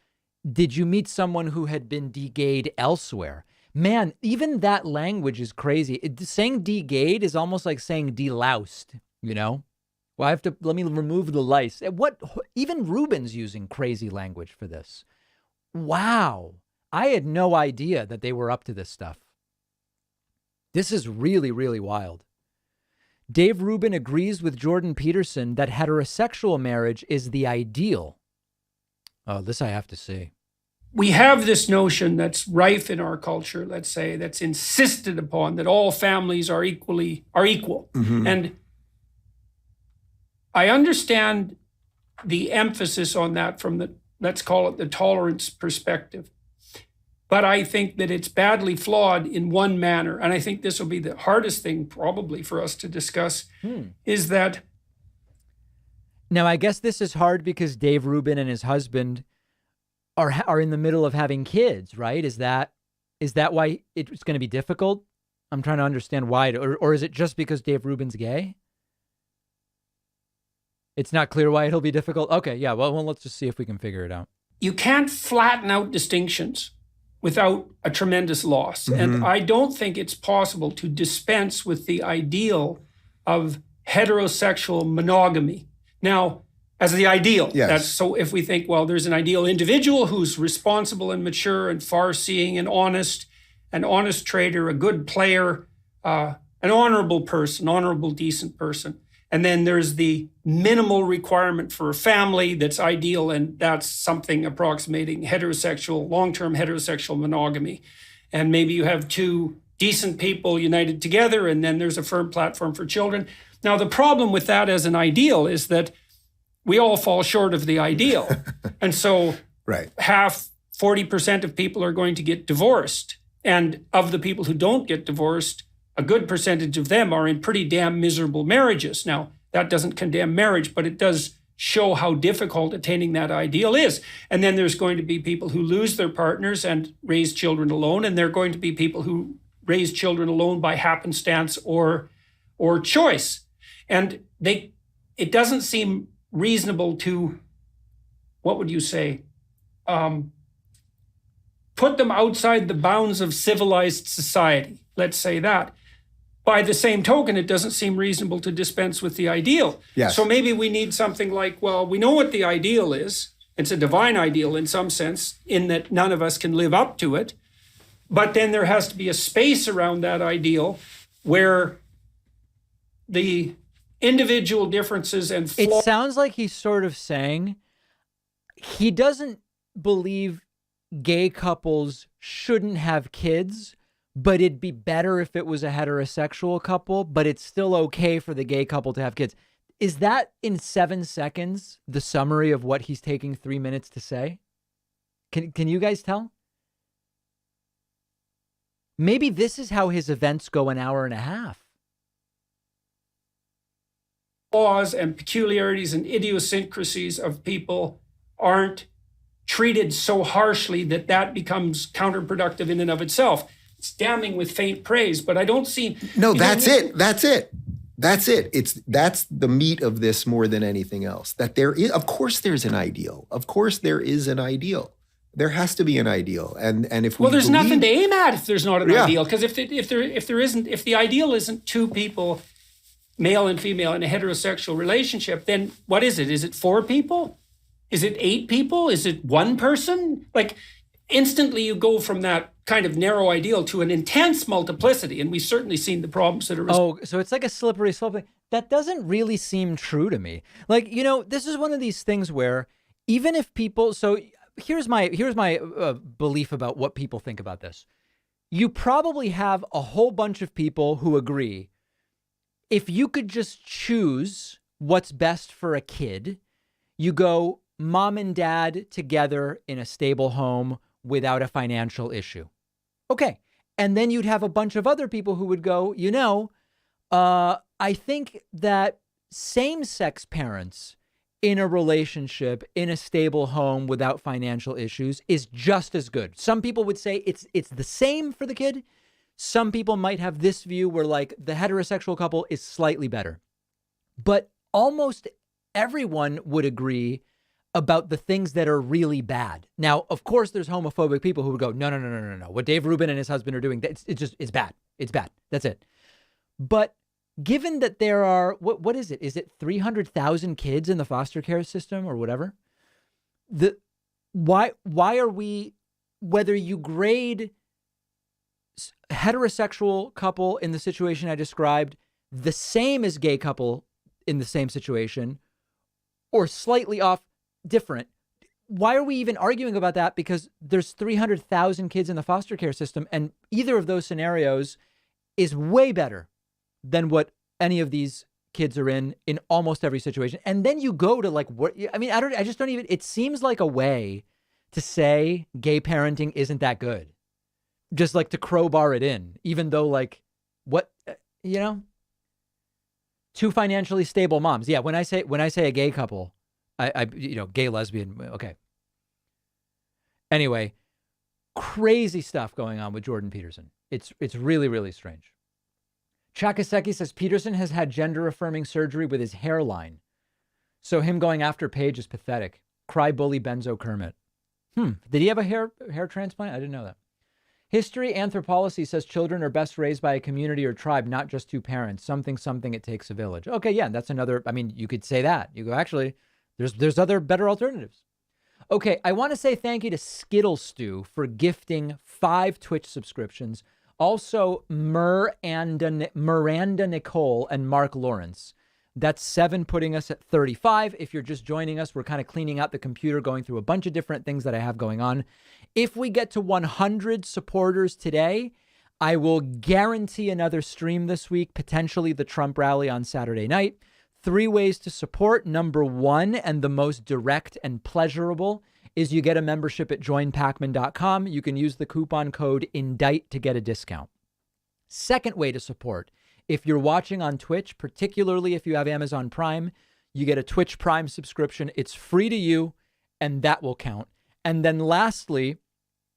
did you meet someone who had been de-gayed elsewhere? Man, even that language is crazy. Saying de-gayed is almost like saying de-loused, you know? Well, let me remove the lice. Even Rubin's using crazy language for this. Wow. I had no idea that they were up to this stuff. This is really, really wild. Dave Rubin agrees with Jordan Peterson that heterosexual marriage is the ideal. Oh, this I have to see. We have this notion that's rife in our culture, let's say, that's insisted upon, that all families are equal. Mm-hmm. And I understand the emphasis on that from the let's call it the tolerance perspective. But I think that it's badly flawed in one manner. And I think this will be the hardest thing probably for us to discuss, is that. Now, I guess this is hard because Dave Rubin and his husband are in the middle of having kids, right? Is that why it's going to be difficult? I'm trying to understand why. Or is it just because Dave Rubin's gay? It's not clear why it'll be difficult. Okay, yeah, well, let's just see if we can figure it out. You can't flatten out distinctions without a tremendous loss. And I don't think it's possible to dispense with the ideal of heterosexual monogamy. Now, as the ideal, so if we think, well, there's an ideal individual who's responsible and mature and far-seeing and honest, an honest trader, a good player, an honorable person, honorable, decent person. And then there's the minimal requirement for a family that's ideal, and that's something approximating heterosexual, long-term heterosexual monogamy. And maybe you have two decent people united together, and then there's a firm platform for children. Now, the problem with that as an ideal is that we all fall short of the ideal. And so half, 40% of people are going to get divorced. And of the people who don't get divorced, a good percentage of them are in pretty damn miserable marriages. Now, that doesn't condemn marriage, but it does show how difficult attaining that ideal is. And then there's going to be people who lose their partners and raise children alone. And there are going to be people who raise children alone by happenstance or choice. And it doesn't seem reasonable to, what would you say, put them outside the bounds of civilized society. Let's say that. By the same token, it doesn't seem reasonable to dispense with the ideal. Yes. So maybe we need something like, well, we know what the ideal is. It's a divine ideal in some sense, in that none of us can live up to it. But then there has to be a space around that ideal where the individual differences and flaws. It sounds like he's sort of saying he doesn't believe gay couples shouldn't have kids, but it'd be better if it was a heterosexual couple, but it's still okay for the gay couple to have kids. Is that in 7 seconds the summary of what he's taking 3 minutes to say? Can you guys tell? Maybe this is how his events go an hour and a half. Laws and peculiarities and idiosyncrasies of people aren't treated so harshly that becomes counterproductive in and of itself. It's damning with faint praise, but I don't see. No, that's it. That's it. That's the meat of this more than anything else. That there is, of course, there's an ideal. Of course, there is an ideal. There has to be an ideal, and if we there's nothing to aim at if there's not an ideal, because if the ideal isn't two people, male and female, in a heterosexual relationship, then what is it? Is it 4 people? Is it 8 people? Is it 1 person? Like, instantly you go from that kind of narrow ideal to an intense multiplicity, and we've certainly seen the problems that are. Oh, so it's like a slippery slope. That doesn't really seem true to me. Like, this is one of these things where even if people, so here's my belief about what people think about this. You probably have a whole bunch of people who agree, if you could just choose what's best for a kid, you go mom and dad together in a stable home without a financial issue. Okay. And then you'd have a bunch of other people who would go, I think that same-sex parents in a relationship, in a stable home without financial issues is just as good. Some people would say it's the same for the kid. Some people might have this view where like the heterosexual couple is slightly better. But almost everyone would agree about the things that are really bad. Now, of course, there's homophobic people who would go, no. What Dave Rubin and his husband are doing, it's bad. It's bad. That's it. But given that there are, what is it? Is it 300,000 kids in the foster care system or whatever? Why are we, whether you grade heterosexual couple in the situation I described the same as gay couple in the same situation or slightly off different, why are we even arguing about that? Because there's 300,000 kids in the foster care system, and either of those scenarios is way better than what any of these kids are in almost every situation. And then you go to like, what, I mean, I just don't even, it seems like a way to say gay parenting isn't that good. Just like to crowbar it in, even though like, what, you know, two financially stable moms. Yeah. When I say a gay couple, I gay, lesbian. Okay. Anyway, crazy stuff going on with Jordan Peterson. It's really, really strange. Chakaseki says Peterson has had gender-affirming surgery with his hairline. So him going after Paige is pathetic. Cry bully Benzo Kermit. Did he have a hair transplant? I didn't know that. History Anthropology says children are best raised by a community or tribe, not just two parents. Something, it takes a village. Okay, yeah, that's another, I mean, you could say that. You go, actually, there's other better alternatives. Okay, I want to say thank you to Skittle Stew for gifting 5 Twitch subscriptions. Also, Miranda Nicole and Mark Lawrence. That's 7, putting us at 35. If you're just joining us, we're kind of cleaning out the computer, going through a bunch of different things that I have going on. If we get to 100 supporters today, I will guarantee another stream this week, potentially the Trump rally on Saturday night. 3 ways to support. Number 1, and the most direct and pleasurable, is you get a membership at joinpacman.com. You can use the coupon code INDICT to get a discount. Second way to support, if you're watching on Twitch, particularly if you have Amazon Prime, you get a Twitch Prime subscription. It's free to you, and that will count. And then lastly,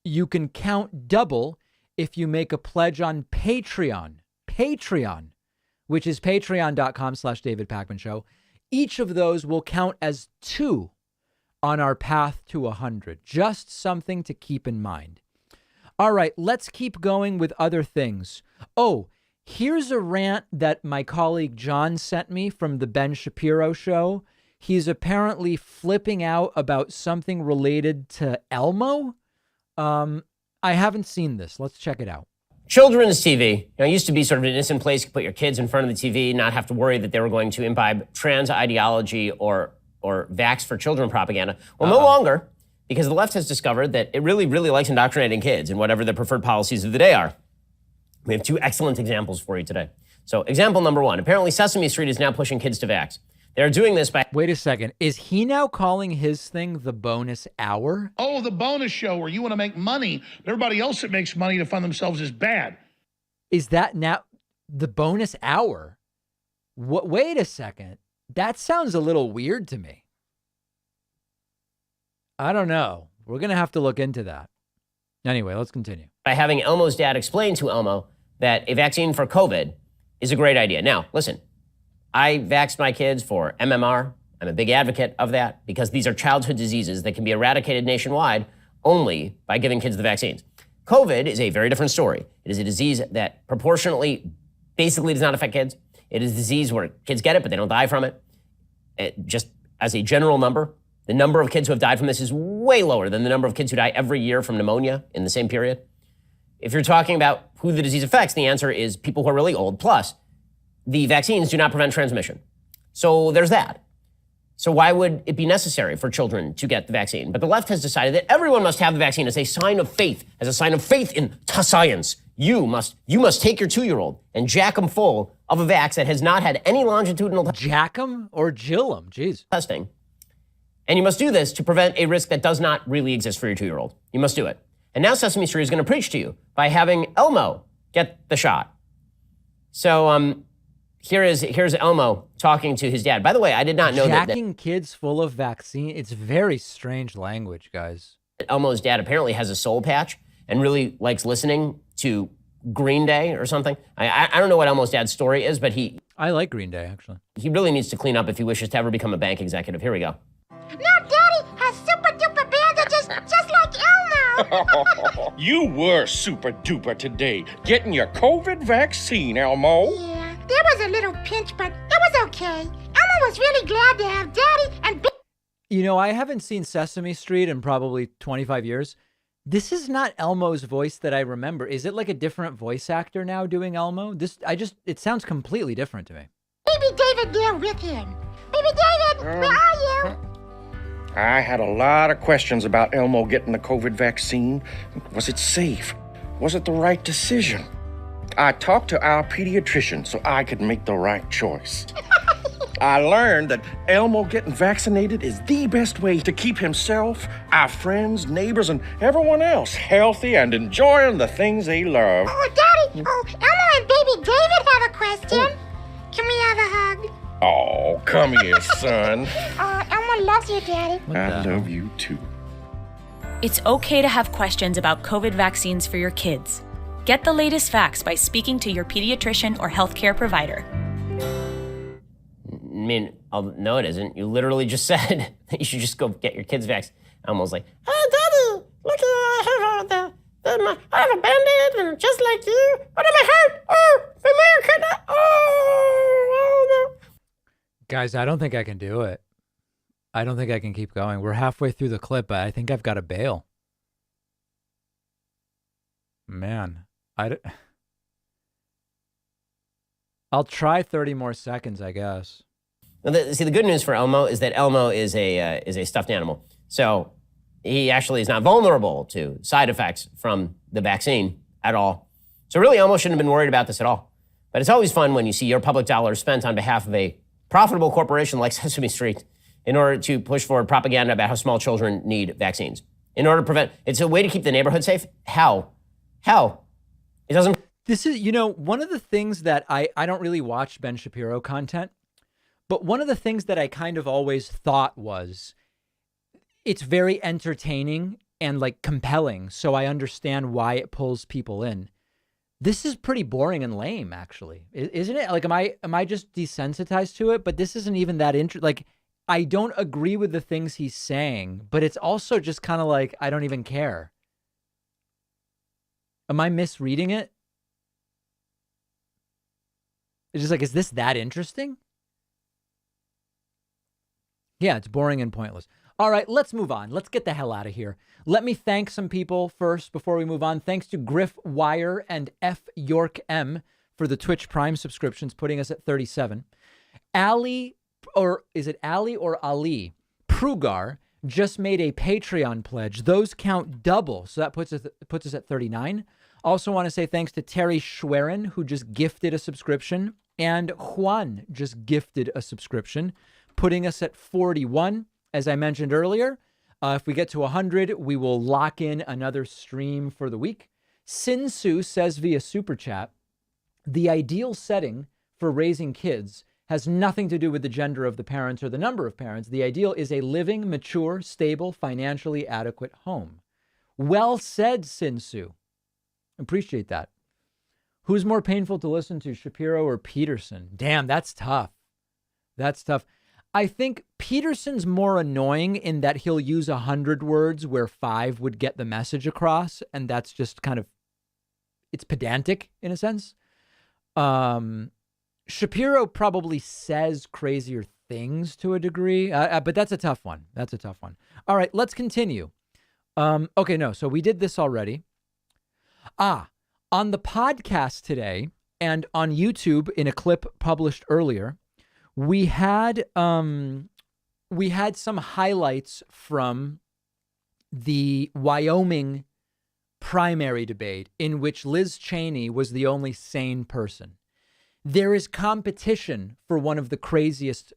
you can count double if you make a pledge on Patreon, which is patreon.com/David Pakman Show. Each of those will count as 2 on our path to 100. Just something to keep in mind. All right, let's keep going with other things. Oh, here's a rant that my colleague John sent me from the Ben Shapiro show. He's apparently flipping out about something related to Elmo. I haven't seen this. Let's check it out. Children's TV, used to be sort of an innocent place. You could put your kids in front of the TV, not have to worry that they were going to imbibe trans ideology or vax for children propaganda. Well, no longer, because the left has discovered that it really, really likes indoctrinating kids in whatever the preferred policies of the day are. We have 2 excellent examples for you today. So example number 1, apparently Sesame Street is now pushing kids to vax. They're doing this by... Wait a second. Is he now calling his thing the bonus hour? Oh, the bonus show where you want to make money, but everybody else that makes money to fund themselves is bad. Is that now the bonus hour? Wait a second. That sounds a little weird to me. I don't know. We're going to have to look into that. Anyway, let's continue. By having Elmo's dad explain to Elmo that a vaccine for COVID is a great idea. Now, listen, I vaxxed my kids for MMR. I'm a big advocate of that because these are childhood diseases that can be eradicated nationwide only by giving kids the vaccines. COVID is a very different story. It is a disease that proportionately basically does not affect kids. It is a disease where kids get it, but they don't die from it. Just as a general number, the number of kids who have died from this is way lower than the number of kids who die every year from pneumonia in the same period. If you're talking about who the disease affects, the answer is people who are really old. Plus, the vaccines do not prevent transmission. So there's that. So why would it be necessary for children to get the vaccine? But the left has decided that everyone must have the vaccine as a sign of faith, in science. You must take your 2-year-old and jack them full of a vax that has not had any longitudinal jack them or jill them, jeez. Testing. And you must do this to prevent a risk that does not really exist for your 2-year-old. You must do it. And now Sesame Street is going to preach to you by having Elmo get the shot. So here's Elmo talking to his dad. By the way, I did not know that jacking kids full of vaccine. It's very strange language, guys. Elmo's dad apparently has a soul patch and really likes listening to Green Day or something. I don't know what Elmo's dad's story is, but I like Green Day, actually. He really needs to clean up if he wishes to ever become a bank executive. Here we go. Now Daddy has super duper bandages just like Elmo. You were super duper today, getting your COVID vaccine, Elmo. Yeah, there was a little pinch, but it was okay. Elmo was really glad to have Daddy and You know, I haven't seen Sesame Street in probably 25 years. This is not Elmo's voice that I remember. Is it like a different voice actor now doing Elmo? It sounds completely different to me. Baby David there with him. Baby David, where are you? I had a lot of questions about Elmo getting the COVID vaccine. Was it safe? Was it the right decision? I talked to our pediatrician so I could make the right choice. I learned that Elmo getting vaccinated is the best way to keep himself, our friends, neighbors, and everyone else healthy and enjoying the things they love. Oh, Daddy, Elmo and baby David have a question. Can we have a hug? Oh, come here, son. Elmo loves you, Daddy. I love you too. It's okay to have questions about COVID vaccines for your kids. Get the latest facts by speaking to your pediatrician or healthcare provider. I mean, no, it isn't. You literally just said that you should just go get your kids vaccinated. Almost like, hey, Daddy, look, I have a Band-Aid and just like you. But am I hurt? Oh, America! Oh, no. Guys, I don't think I can do it. I don't think I can keep going. We're halfway through the clip, but I think I've got to bail. Man, I'll try 30 more seconds, I guess. See, the good news for Elmo is that Elmo is a stuffed animal. So he actually is not vulnerable to side effects from the vaccine at all. So really, Elmo shouldn't have been worried about this at all. But it's always fun when you see your public dollars spent on behalf of a profitable corporation like Sesame Street in order to push forward propaganda about how small children need vaccines. In order to prevent, it's a way to keep the neighborhood safe. How? It doesn't. This is, one of the things that I don't really watch Ben Shapiro content, but one of the things that I kind of always thought was it's very entertaining and like compelling. So I understand why it pulls people in. This is pretty boring and lame, actually, isn't it? Like, am I just desensitized to it? But this isn't even that interesting. Like, I don't agree with the things he's saying, but it's also just kind of like, I don't even care. Am I misreading it? It's just like, is this that interesting? Yeah, it's boring and pointless. All right, let's move on. Let's get the hell out of here. Let me thank some people first before we move on. Thanks to Griff Wire and F York M for the Twitch Prime subscriptions, putting us at 37. Ali, or is it Ali or Ali? Prugar just made a Patreon pledge. Those count double, so that puts us at 39. Also want to say thanks to Terry Schwerin, who just gifted a subscription, and Juan just gifted a subscription, putting us at 41. As I mentioned earlier, if we get to 100, we will lock in another stream for the week. Sinsu says via Super Chat, the ideal setting for raising kids has nothing to do with the gender of the parents or the number of parents. The ideal is a living, mature, stable, financially adequate home. Well said, Sinsu. Appreciate that. Who's more painful to listen to, Shapiro or Peterson? Damn, that's tough. That's tough. I think Peterson's more annoying in that he'll use 100 words where 5 would get the message across. And that's just kind of, it's pedantic in a sense. Shapiro probably says crazier things to a degree, but that's a tough one. That's a tough one. All right, let's continue. Okay, no, so we did this already. On the podcast today and on YouTube in a clip published earlier, we had some highlights from the Wyoming primary debate in which Liz Cheney was the only sane person. There is competition for one of the craziest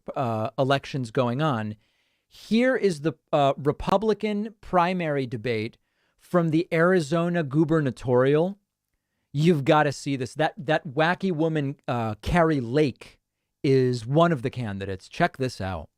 elections going on. Here is the Republican primary debate from the Arizona gubernatorial. You've got to see this. That wacky woman, Carrie Lake, is one of the candidates. Check this out.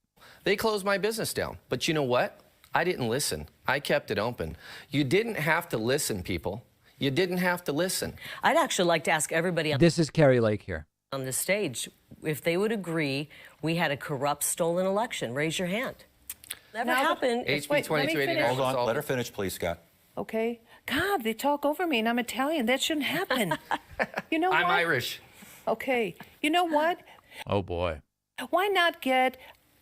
They closed my business down. But you know what? I didn't listen. I kept it open. You didn't have to listen, people. You didn't have to listen. I'd actually like to ask everybody This is Carrie Lake here. On the stage if they would agree we had a corrupt, stolen election. Raise your hand. Never happened. HB 2289. Hold on. Let her finish, please, Scott. Okay. God, they talk over me, and I'm Italian. That shouldn't happen. You know what? I'm Irish. Okay. You know what? Oh, boy. Why not get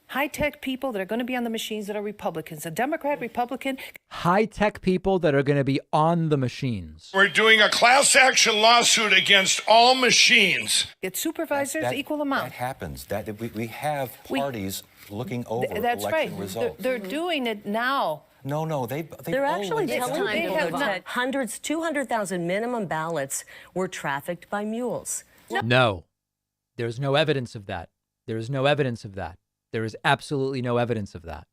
high-tech people that are going to be on the machines that are Republicans? A Democrat, Republican. High-tech people that are going to be on the machines. We're doing a class action lawsuit against all machines. Get supervisors, equal amount. That happens. We have parties looking over that's election right. results. They're doing it now. No, they're actually telling people that 200,000 minimum ballots were trafficked by mules. No, there's no evidence of that. There is no evidence of that. There is absolutely no evidence of that.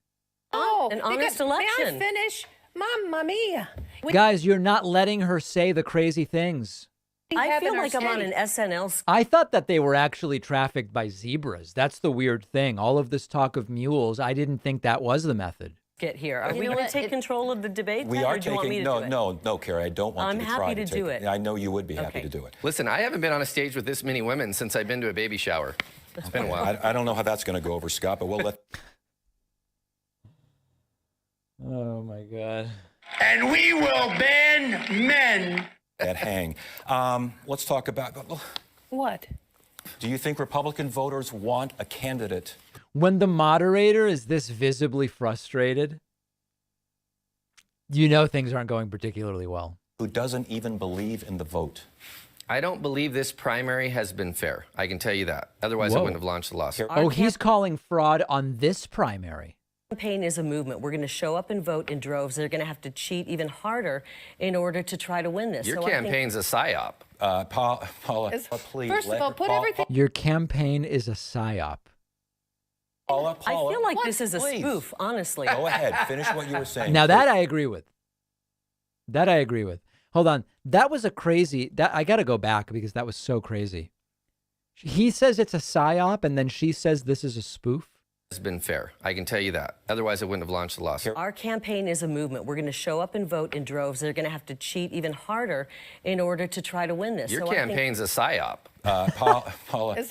An honest election. May I finish? Mamma mia. Guys, you're not letting her say the crazy things. I feel like I'm on an SNL. I thought that they were actually trafficked by zebras. That's the weird thing. All of this talk of mules, I didn't think that was the method. Get here. Are we going to take control of the debate? We then, are or do you want me taking, to do it? no, Carrie, I don't want I'm you to try happy to do it. I know you would be happy to do it. Listen, I haven't been on a stage with this many women since I've been to a baby shower. It's been a while. I don't know how that's going to go over, Scott, but we'll let... Oh, my God. And we will ban men. that hang. Let's talk about... What? Do you think Republican voters want a candidate? When the moderator is this visibly frustrated, you know things aren't going particularly well. Who doesn't even believe in the vote? I don't believe this primary has been fair. I can tell you that. Otherwise, I Whoa. wouldn't have launched the lawsuit. Oh, he's calling fraud on this primary. Campaign is a movement. We're going to show up and vote in droves. They're going to have to cheat even harder in order to try to win this. Your campaign's a psyop. Paula, please. First of all, put everything... Your campaign is a psyop. Paula, I feel like this is a spoof, honestly. Go ahead. Finish what you were saying. Now that I agree with. That I agree with. Hold on. That was a crazy... I got to go back because that was so crazy. He says it's a psyop and then she says this is a spoof. It's been fair. I can tell you that. Otherwise, I wouldn't have launched the lawsuit. Our campaign is a movement. We're going to show up and vote in droves. They're going to have to cheat even harder in order to try to win this. Your So campaign's a psyop. Paula,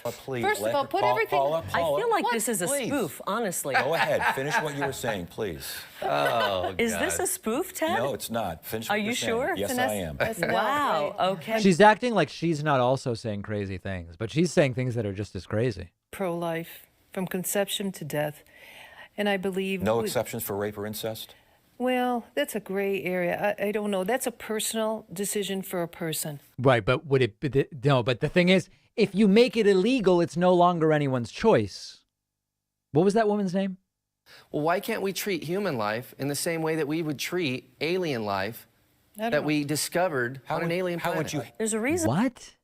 please. First of all, put everything... Paula, I feel like What? this is a Please. spoof, honestly. Go ahead. Finish what you were saying, please. Oh, Is this a spoof, Ted? No, it's not. Finish Are what you you're saying. sure? Yes, It's I an am. SNL, Wow, right? okay. She's acting like she's not also saying crazy things, but she's saying things that are just as crazy. Pro-life, from conception to death. And I believe... No exceptions for rape or incest? Well, that's a gray area. I don't know. That's a personal decision for a person. Right, but would it be... No, but the thing is, if you make it illegal, it's no longer anyone's choice. What was that woman's name? Well, why can't we treat human life in the same way that we would treat alien life that we discovered on an alien planet? There's a reason. What?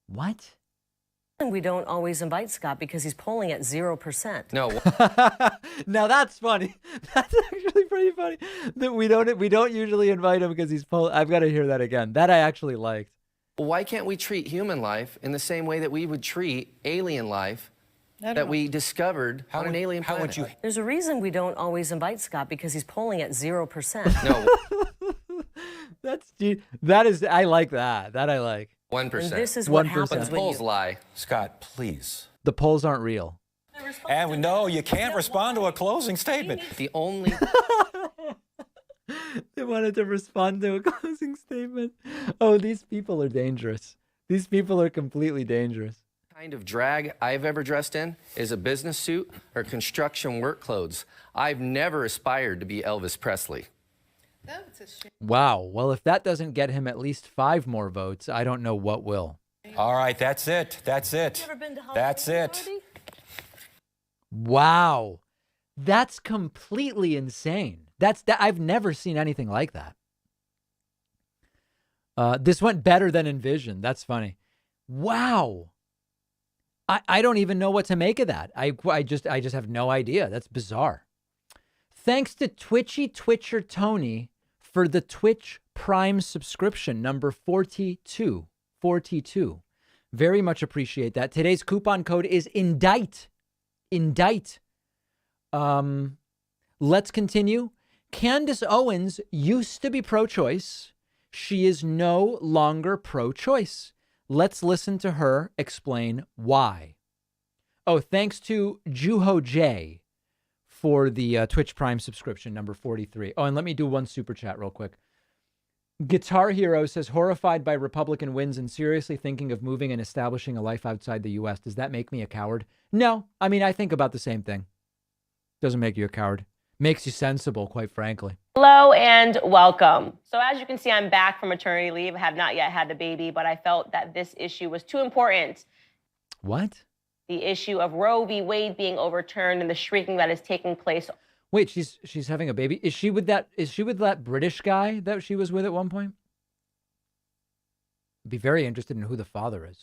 What? We don't always invite Scott because he's polling at 0%. No. Now that's funny. That's actually pretty funny. That we don't usually invite him because he's polling. I've got to hear that again. That I actually liked. Well, why can't we treat human life in the same way that we would treat alien life that we discovered on an alien planet? There's a reason we don't always invite Scott because he's polling at 0%. No. That is, I like that. That I like. 1%. And this is what 1%. happens But the when polls you... lie. Scott, please. The polls aren't real. And no, you can't respond to a closing statement. The only... They wanted to respond to a closing statement. Oh, these people are dangerous. These people are completely dangerous. kind of drag I've ever dressed in is a business suit or construction work clothes. I've never aspired to be Elvis Presley. Wow. Well, if that doesn't get him at least 5 more votes, I don't know what will. All right, that's it. That's it. That's it. Wow. That's completely insane. I've never seen anything like that. This went better than envisioned. That's funny. Wow. I don't even know what to make of that. I just have no idea. That's bizarre. Thanks to Twitchy Twitcher Tony for the Twitch Prime subscription number 42. Very much appreciate that. Today's coupon code is INDICT. INDICT. Let's continue. Candace Owens used to be pro-choice. She is no longer pro-choice. Let's listen to her explain why. Oh, thanks to Juho J for the Twitch Prime subscription, number 43. Oh, and let me do one super chat real quick. Guitar Hero says, horrified by Republican wins and seriously thinking of moving and establishing a life outside the U.S. Does that make me a coward? No. I mean, I think about the same thing. Doesn't make you a coward. Makes you sensible, quite frankly. Hello and welcome. So as you can see, I'm back from maternity leave. I have not yet had the baby, but I felt that this issue was too important. What? The issue of Roe v. Wade being overturned and the shrieking that is taking place. Wait, she's having a baby. Is she with that British guy that she was with at one point? I'd be very interested in who the father is.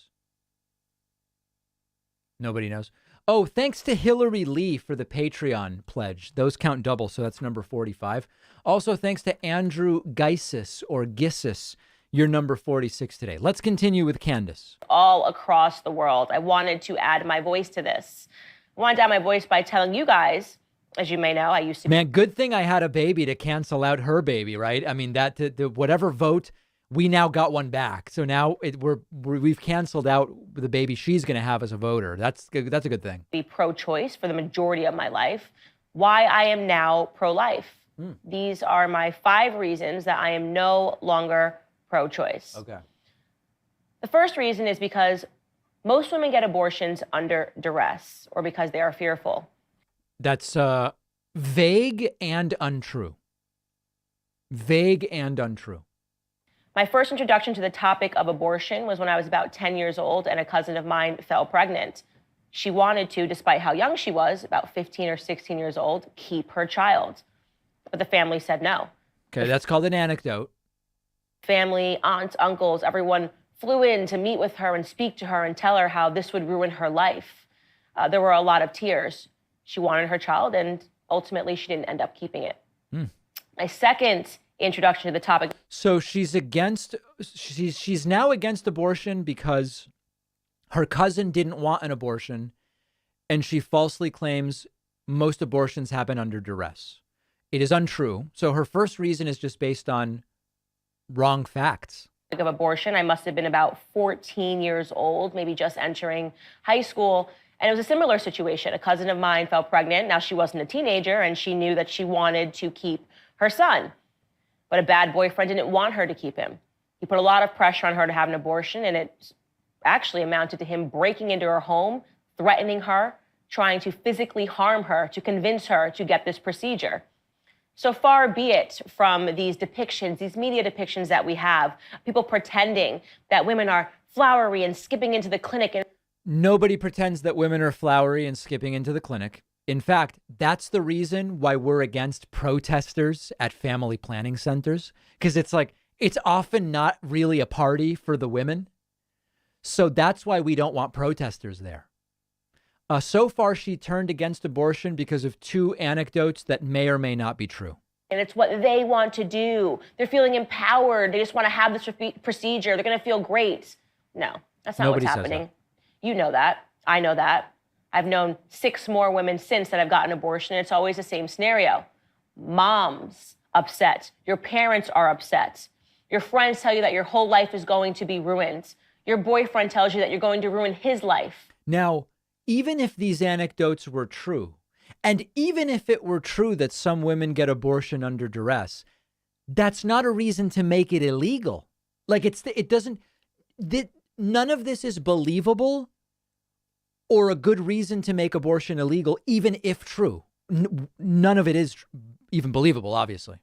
Nobody knows. Oh, thanks to Hillary Lee for the Patreon pledge. Those count double, so that's number 45. Also, thanks to Andrew Geisis or Gissis. You're number 46 today. Let's continue with Candace. All across the world. I wanted to add my voice to this. I wanted to add my voice by telling you guys, as you may know, I used to Man, good thing I had a baby to cancel out her baby, right? I mean, that the whatever vote, we now got one back. So now we've canceled out the baby she's going to have as a voter. That's a good thing. Be pro-choice for the majority of my life. Why I am now pro-life. These are my 5 reasons that I am no longer pro-choice. Okay. The first reason is because most women get abortions under duress or because they are fearful. That's vague and untrue. Vague and untrue. My first introduction to the topic of abortion was when I was about 10 years old and a cousin of mine fell pregnant. She wanted to, despite how young she was, about 15 or 16 years old, keep her child. But the family said no. Okay, that's called an anecdote. Family, aunts, uncles, everyone flew in to meet with her and speak to her and tell her how this would ruin her life. There were a lot of tears. She wanted her child, and ultimately she didn't end up keeping it. My second introduction to the topic. So she's now against abortion because her cousin didn't want an abortion, and she falsely claims most abortions happen under duress. It is untrue. So her first reason is just based on wrong facts. Of abortion, I must have been about 14 years old, maybe just entering high school. And it was a similar situation. A cousin of mine fell pregnant. Now, she wasn't a teenager, and she knew that she wanted to keep her son. But a bad boyfriend didn't want her to keep him. He put a lot of pressure on her to have an abortion, and it actually amounted to him breaking into her home, threatening her, trying to physically harm her, to convince her to get this procedure. So far be it from these depictions, these media depictions that we have, people pretending that women are flowery and skipping into the clinic. Nobody pretends that women are flowery and skipping into the clinic. In fact, that's the reason why we're against protesters at family planning centers, because it's like, it's often not really a party for the women. So that's why we don't want protesters there. So far, she turned against abortion because of 2 anecdotes that may or may not be true. And it's what they want to do. They're feeling empowered. They just want to have this procedure. They're going to feel great. No, that's not Nobody what's says happening. that. You know that. I know that. I've known 6 more women since that have gotten abortion. It's always the same scenario. Mom's upset. Your parents are upset. Your friends tell you that your whole life is going to be ruined. Your boyfriend tells you that you're going to ruin his life. Now, even if these anecdotes were true, and even if it were true that some women get abortion under duress, that's not a reason to make it illegal. Like none of this is believable or a good reason to make abortion illegal, even if true. None of it is even believable, obviously.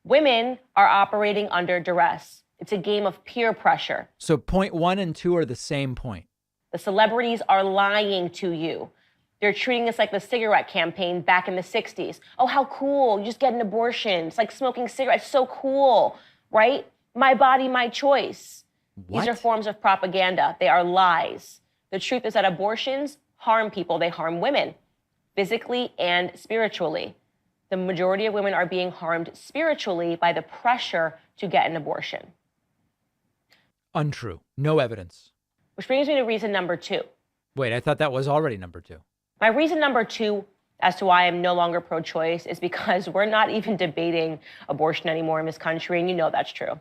Women are operating under duress. It's a game of peer pressure. So point 1 and 2 are the same point. The celebrities are lying to you. They're treating this like the cigarette campaign back in the 60s. Oh, how cool. You just get an abortion. It's like smoking cigarettes. So cool, right? My body, my choice. What? These are forms of propaganda. They are lies. The truth is that abortions harm people. They harm women, physically and spiritually. The majority of women are being harmed spiritually by the pressure to get an abortion. Untrue. No evidence. Which brings me to reason number 2. Wait, I thought that was already number 2. My reason number 2 as to why I'm no longer pro-choice is because we're not even debating abortion anymore in this country, and you know that's true.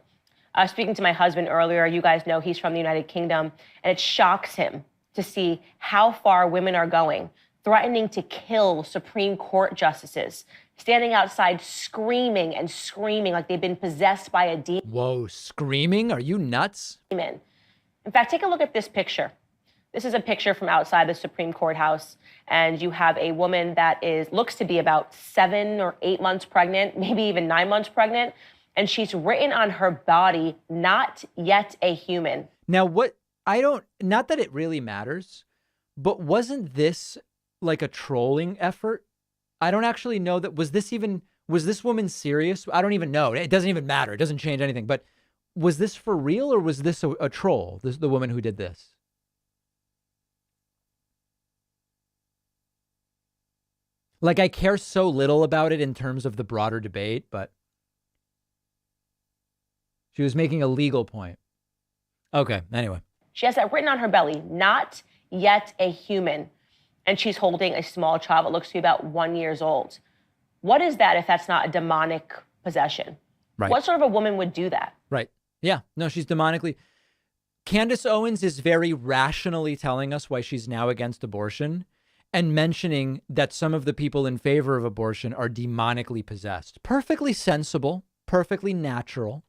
Speaking to my husband earlier, you guys know he's from the United Kingdom, and it shocks him to see how far women are going, threatening to kill Supreme Court justices, standing outside screaming and screaming like they've been possessed by a demon. Whoa, screaming? Are you nuts? In fact, take a look at this picture. This is a picture from outside the Supreme Court House, and you have a woman that looks to be about 7 or 8 months pregnant, maybe even 9 months pregnant, and she's written on her body, "Not yet a human." Now, not that it really matters, but wasn't this like a trolling effort? I don't actually know that. Was this woman serious? I don't even know. It doesn't even matter. It doesn't change anything. But was this for real, or was this a troll, the woman who did this? Like, I care so little about it in terms of the broader debate, but she was making a legal point. Okay, anyway. She has that written on her belly, not yet a human. And she's holding a small child that looks to be about 1 year old. What is that if that's not a demonic possession? Right. What sort of a woman would do that? Right. Yeah. No, she's demonically. Candace Owens is very rationally telling us why she's now against abortion and mentioning that some of the people in favor of abortion are demonically possessed. Perfectly sensible, perfectly natural.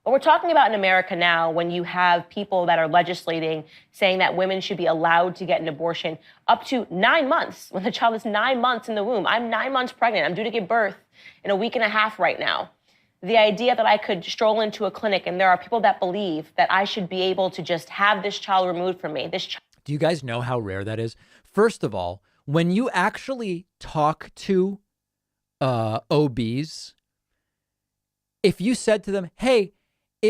But we're talking about in America now, when you have people that are legislating saying that women should be allowed to get an abortion up to 9 months, when the child is 9 months in the womb. I'm 9 months pregnant. I'm due to give birth in a week and a half right now. The idea that I could stroll into a clinic and there are people that believe that I should be able to just have this child removed from me. Do you guys know how rare that is? First of all, when you actually talk to OBs, if you said to them, hey,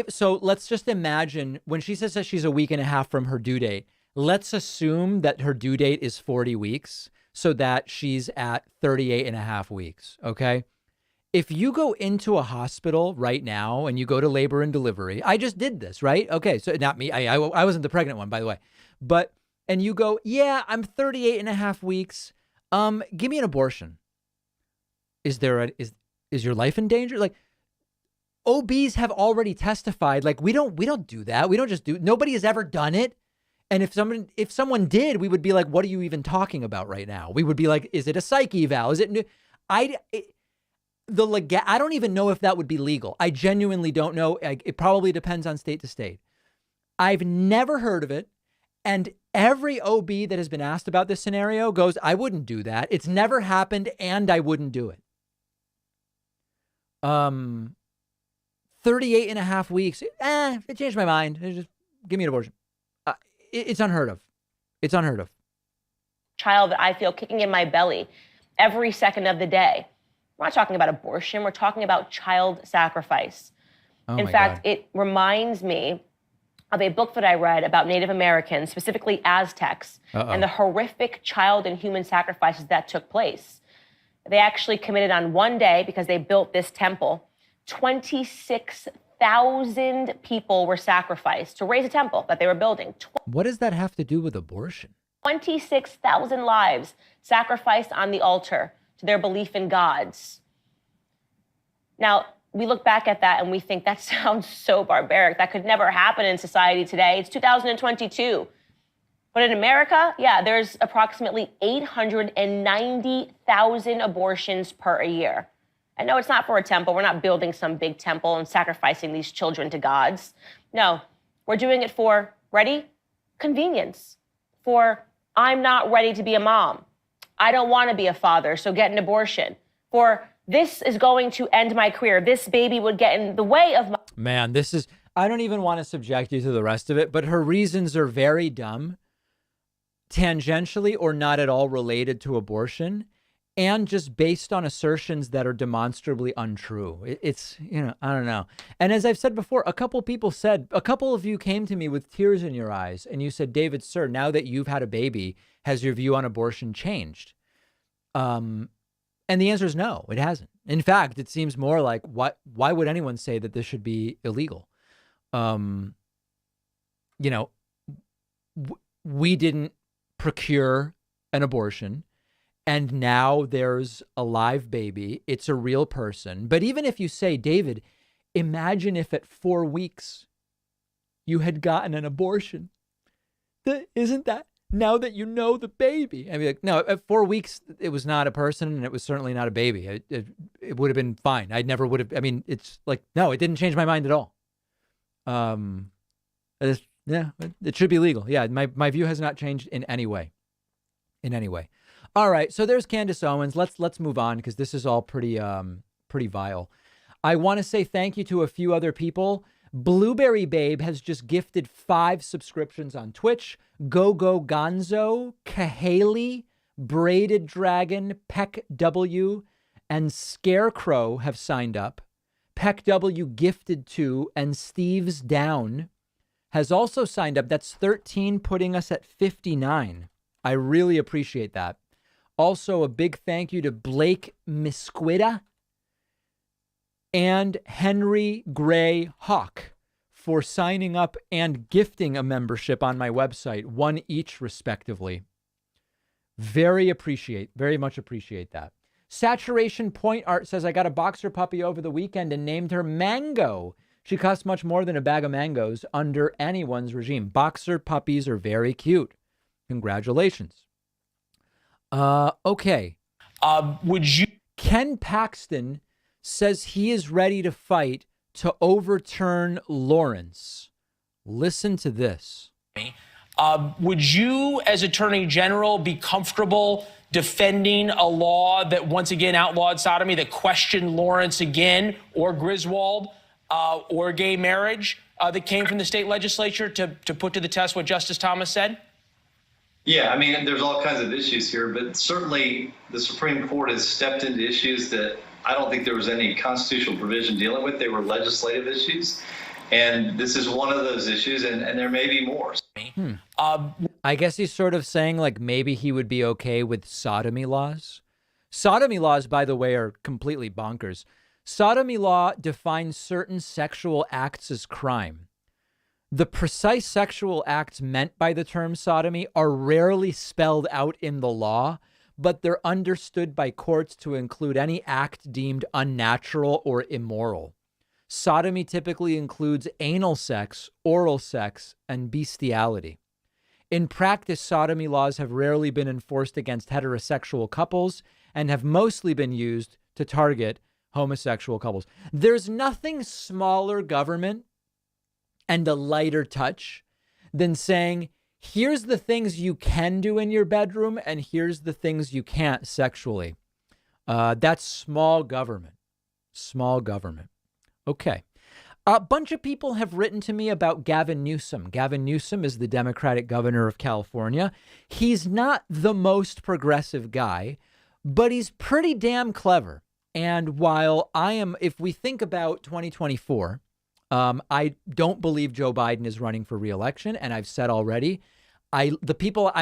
so let's just imagine when she says that she's a week and a half from her due date, let's assume that her due date is 40 weeks so that she's at 38 and a half weeks. Okay. If you go into a hospital right now and you go to labor and delivery, I just did this, right? Okay. So not me. I wasn't the pregnant one, by the way, and you go, yeah, I'm 38 and a half weeks. Give me an abortion. Is your life in danger? Like, OBs have already testified, like, we don't do that. We don't just do, nobody has ever done it. And if someone did, we would be like, what are you even talking about right now? We would be like, is it a psych eval? Is it new? I don't even know if that would be legal. I genuinely don't know. It probably depends on state to state. I've never heard of it. And every OB that has been asked about this scenario goes, I wouldn't do that. It's never happened and I wouldn't do it. 38 and a half weeks. It changed my mind. Just give me an abortion. It's unheard of. It's unheard of. Child that I feel kicking in my belly every second of the day. We're not talking about abortion. We're talking about child sacrifice. In fact, it reminds me of a book that I read about Native Americans, specifically Aztecs, and the horrific child and human sacrifices that took place. They actually committed on one day, because they built this temple, 26,000 people were sacrificed to raise a temple that they were building. What does that have to do with abortion? 26,000 lives sacrificed on the altar to their belief in gods. Now, we look back at that and we think that sounds so barbaric. That could never happen in society today. It's 2022. But in America, yeah, there's approximately 890,000 abortions per year. And no, it's not for a temple. We're not building some big temple and sacrificing these children to gods. No, we're doing it for, ready? Convenience. For, I'm not ready to be a mom. I don't want to be a father, so get an abortion. For, this is going to end my career. This baby would get in the way of my... Man, I don't even want to subject you to the rest of it, but her reasons are very dumb, tangentially or not at all related to abortion, and just based on assertions that are demonstrably untrue. It's, I don't know. And as I've said before, a couple of you came to me with tears in your eyes and you said, David, sir, now that you've had a baby, has your view on abortion changed? And the answer is no, it hasn't. In fact, it seems more like, why would anyone say that this should be illegal? We didn't procure an abortion. And now there's a live baby. It's a real person. But even if you say, David, imagine if at 4 weeks you had gotten an abortion. Isn't that, now that you know the baby? I mean, like, no, at 4 weeks, it was not a person and it was certainly not a baby. It would have been fine. I never would have, it's like, no, it didn't change my mind at all. It should be legal. Yeah, my view has not changed in any way. All right, so there's Candace Owens. Let's move on because this is all pretty vile. I want to say thank you to a few other people. Blueberry Babe has just gifted 5 subscriptions on Twitch. Go Gonzo, Kahaley, Braided Dragon, Peck W, and Scarecrow have signed up. Peck W gifted 2, and Steve's Down has also signed up. That's 13, putting us at 59. I really appreciate that. Also, a big thank you to Blake Misquita and Henry Gray Hawk for signing up and gifting a membership on my website, one each respectively. Very much appreciate that. Saturation Point Art says, I got a boxer puppy over the weekend and named her Mango. She costs much more than a bag of mangoes under anyone's regime. Boxer puppies are very cute. Congratulations. Okay. Ken Paxton says he is ready to fight to overturn Lawrence. Listen to this. Would you, as Attorney General, be comfortable defending a law that once again outlawed sodomy, that questioned Lawrence again, or Griswold, or gay marriage, that came from the state legislature to put to the test what Justice Thomas said? Yeah, I mean, there's all kinds of issues here, but certainly the Supreme Court has stepped into issues that I don't think there was any constitutional provision dealing with. They were legislative issues. And this is one of those issues, and there may be more. I guess he's sort of saying like maybe he would be okay with sodomy laws. Sodomy laws, by the way, are completely bonkers. Sodomy law defines certain sexual acts as crime. The precise sexual acts meant by the term sodomy are rarely spelled out in the law, but they're understood by courts to include any act deemed unnatural or immoral. Sodomy typically includes anal sex, oral sex, and bestiality. In practice, sodomy laws have rarely been enforced against heterosexual couples and have mostly been used to target homosexual couples. There's nothing smaller government and a lighter touch than saying, here's the things you can do in your bedroom and here's the things you can't sexually. That's small government. Small government. Okay. A bunch of people have written to me about Gavin Newsom. Gavin Newsom is the Democratic governor of California. He's not the most progressive guy, but he's pretty damn clever. And while if we think about 2024, I don't believe Joe Biden is running for re-election. And I've said already, I'm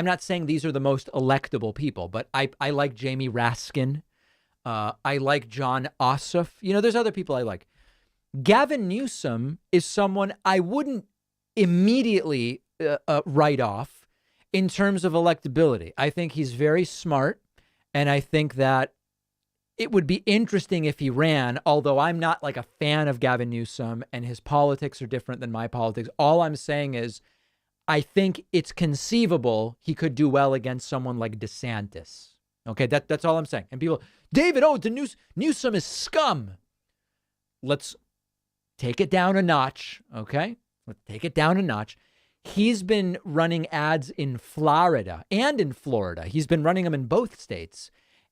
not saying these are the most electable people, but I like Jamie Raskin. I like John Ossoff. There's other people I like. Gavin Newsom is someone I wouldn't immediately write off in terms of electability. I think he's very smart, and I think that it would be interesting if he ran, although I'm not like a fan of Gavin Newsom, and his politics are different than my politics. All I'm saying is I think it's conceivable he could do well against someone like DeSantis. Okay, that's all I'm saying. And people, David, Newsom is scum. Let's take it down a notch, okay? Let's take it down a notch. He's been running ads in Florida and in Florida. He's been running them in both states.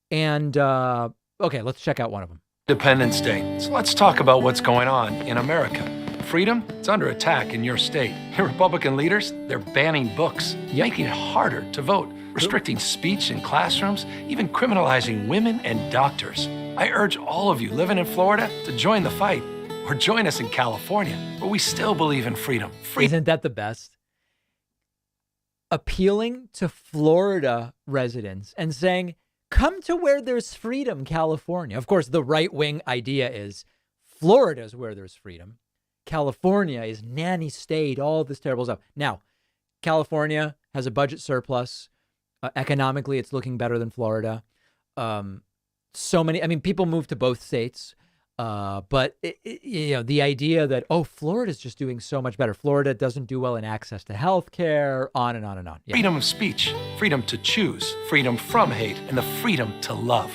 And, okay, let's check out one of them. Independence Day. So let's talk about what's going on in America. Freedom, it's under attack in your state. Your Republican leaders, they're banning books, making it harder to vote, restricting speech in classrooms, even criminalizing women and doctors. I urge all of you living in Florida to join the fight. Or join us in California, where we still believe in freedom. Isn't that the best? Appealing to Florida residents and saying, come to where there's freedom, California. Of course, the right-wing idea is Florida is where there's freedom. California is nanny state, all this terrible stuff. Now, California has a budget surplus. Economically, it's looking better than Florida. People move to both states. But the idea that, Florida's just doing so much better. Florida doesn't do well in access to health care, on and on and on. Yeah. Freedom of speech, freedom to choose, freedom from hate, and the freedom to love.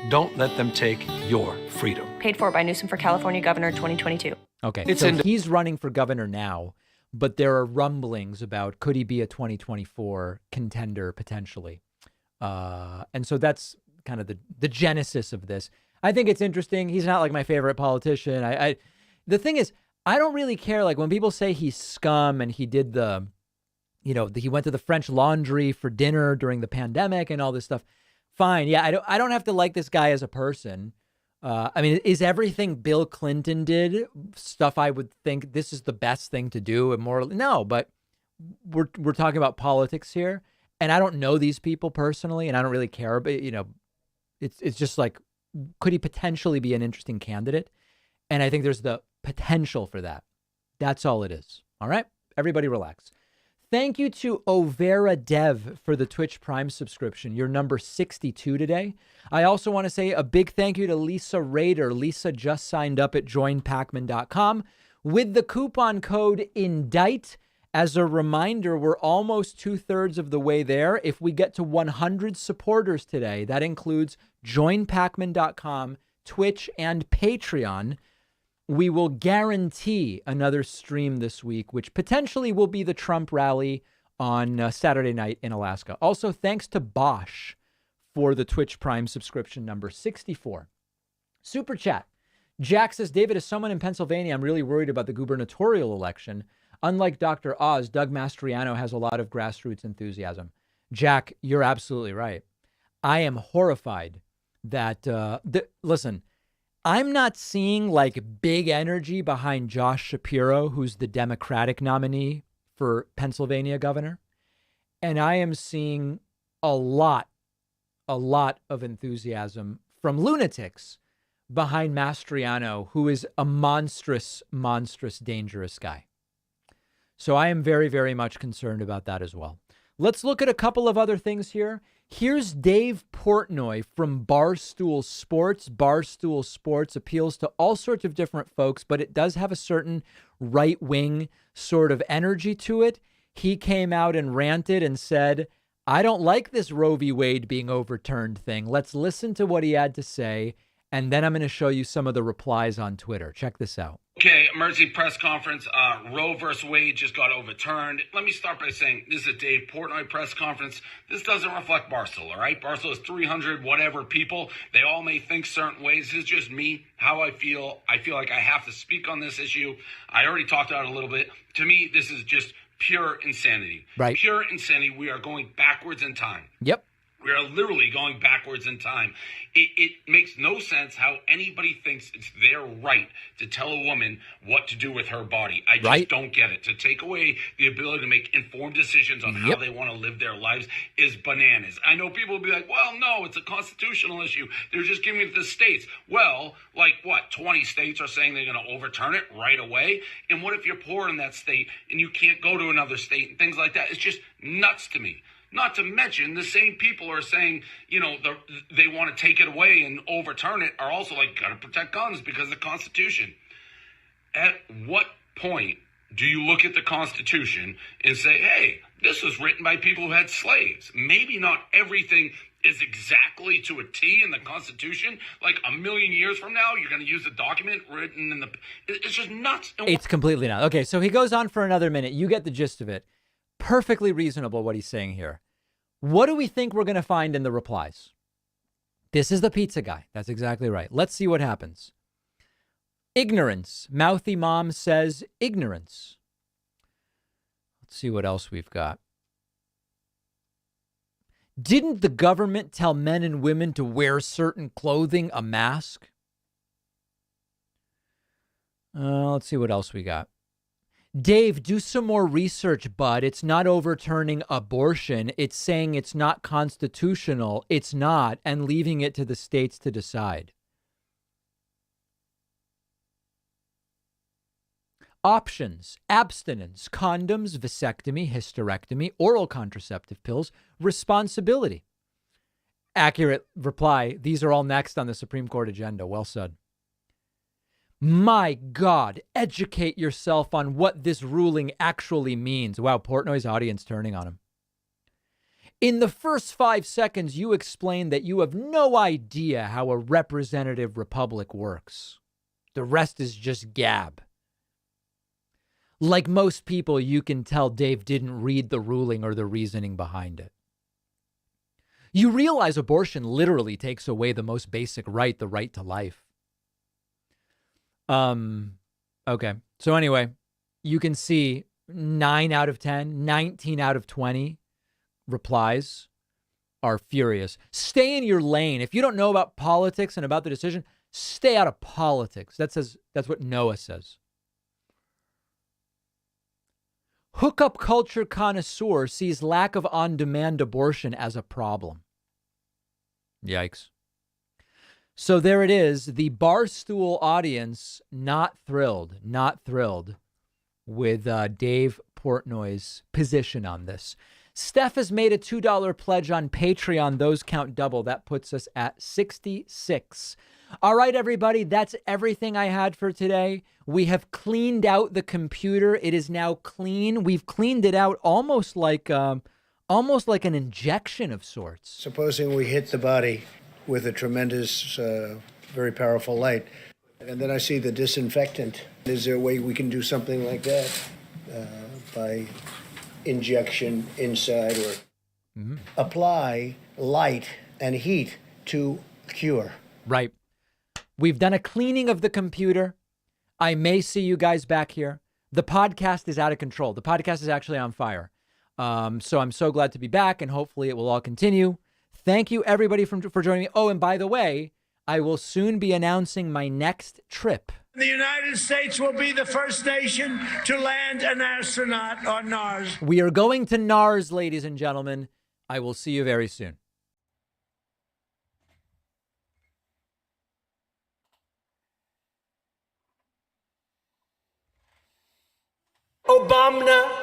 Don't let them take your freedom. Paid for by Newsom for California Governor 2022. Okay, so he's running for governor now, but there are rumblings about could he be a 2024 contender potentially. And so that's kind of the genesis of this. I think it's interesting. He's not like my favorite politician. The thing is, I don't really care. Like when people say he's scum and he did he went to the French Laundry for dinner during the pandemic and all this stuff. Fine. Yeah. I don't have to like this guy as a person. Is everything Bill Clinton did stuff I would think this is the best thing to do immorally? No, but we're talking about politics here. And I don't know these people personally, and I don't really care, but, it's just like, could he potentially be an interesting candidate? And I think there's the potential for that. That's all it is. All right? Everybody relax. Thank you to Overa Dev for the Twitch Prime subscription. You're number 62 today. I also want to say a big thank you to Lisa Rader. Lisa just signed up at joinpacman.com with the coupon code INDICT. As a reminder, we're almost 2/3 of the way there. If we get to 100 supporters today, that includes joinpacman.com, Twitch, and Patreon, we will guarantee another stream this week, which potentially will be the Trump rally on Saturday night in Alaska. Also, thanks to Bosch for the Twitch Prime subscription number 64. Super chat. Jack says, David, as someone in Pennsylvania, I'm really worried about the gubernatorial election. Unlike Dr. Oz, Doug Mastriano has a lot of grassroots enthusiasm. Jack, you're absolutely right. I am horrified that, listen, I'm not seeing like big energy behind Josh Shapiro, who's the Democratic nominee for Pennsylvania governor. And I am seeing a lot of enthusiasm from lunatics behind Mastriano, who is a monstrous, dangerous guy. So I am very, very much concerned about that as well. Let's look at a couple of other things here. Here's Dave Portnoy from Barstool Sports. Barstool Sports appeals to all sorts of different folks, but it does have a certain right-wing sort of energy to it. He came out and ranted and said, I don't like this Roe v. Wade being overturned thing. Let's listen to what he had to say, and then I'm going to show you some of the replies on Twitter. Check this out. Okay, emergency press conference. Roe versus Wade just got overturned. Let me start by saying this is a Dave Portnoy press conference. This doesn't reflect Barstool, all right? Barstool is 300 whatever people. They all may think certain ways. This is just me, how I feel. I feel like I have to speak on this issue. I already talked about it a little bit. To me, this is just pure insanity. Right. Pure insanity. We are going backwards in time. Yep. We are literally going backwards in time. It makes no sense how anybody thinks it's their right to tell a woman what to do with her body. I just don't get it. To take away the ability to make informed decisions on how they want to live their lives is bananas. I know people will be like, well, no, it's a constitutional issue. They're just giving it to the states. Well, like what, 20 states are saying they're going to overturn it right away? And what if you're poor in that state and you can't go to another state and things like that? It's just nuts to me. Not to mention, the same people are saying, they want to take it away and overturn it are also like, got to protect guns because of the Constitution. At what point do you look at the Constitution and say, hey, this was written by people who had slaves? Maybe not everything is exactly to a T in the Constitution. Like a million years from now, you're going to use a document written in the... It's just nuts. It's completely nuts. Okay, so he goes on for another minute. You get the gist of it. Perfectly reasonable what he's saying here. What do we think we're going to find in the replies? This is the pizza guy. That's exactly right. Let's see what happens. Ignorance. Mouthy mom says ignorance. Let's see what else we've got. Didn't the government tell men and women to wear certain clothing, a mask? Let's see what else we got. Dave, do some more research, bud. It's not overturning abortion. It's saying it's not constitutional. It's not, and leaving it to the states to decide. Options: abstinence, condoms, vasectomy, hysterectomy, oral contraceptive pills, responsibility. Accurate reply. These are all next on the Supreme Court agenda. Well said. My God, educate yourself on what this ruling actually means. Wow, Portnoy's audience turning on him. In the first 5 seconds, you explain that you have no idea how a representative republic works. The rest is just gab. Like most people, you can tell Dave didn't read the ruling or the reasoning behind it. You realize abortion literally takes away the most basic right, the right to life. Okay. So anyway, you can see 9 out of 10, 19 out of 20 replies are furious. Stay in your lane. If you don't know about politics and about the decision, stay out of politics. That's what Noah says. Hookup culture connoisseur sees lack of on-demand abortion as a problem. Yikes. So there it is. The Barstool audience not thrilled with Dave Portnoy's position on this. Steph has made a $2 pledge on Patreon. Those count double. That puts us at 66. All right, everybody, that's everything I had for today. We have cleaned out the computer. It is now clean. We've cleaned it out almost like an injection of sorts. Supposing we hit the body with a tremendous, very powerful light, and then I see the disinfectant. Is there a way we can do something like that by injection inside or apply light and heat to cure? Right. We've done a cleaning of the computer. I may see you guys back here. The podcast is out of control. The podcast is actually on fire. So I'm so glad to be back, and hopefully it will all continue. Thank you, everybody, for joining me. Oh, and by the way, I will soon be announcing my next trip. The United States will be the first nation to land an astronaut on Mars. We are going to Mars, ladies and gentlemen. I will see you very soon. Obama.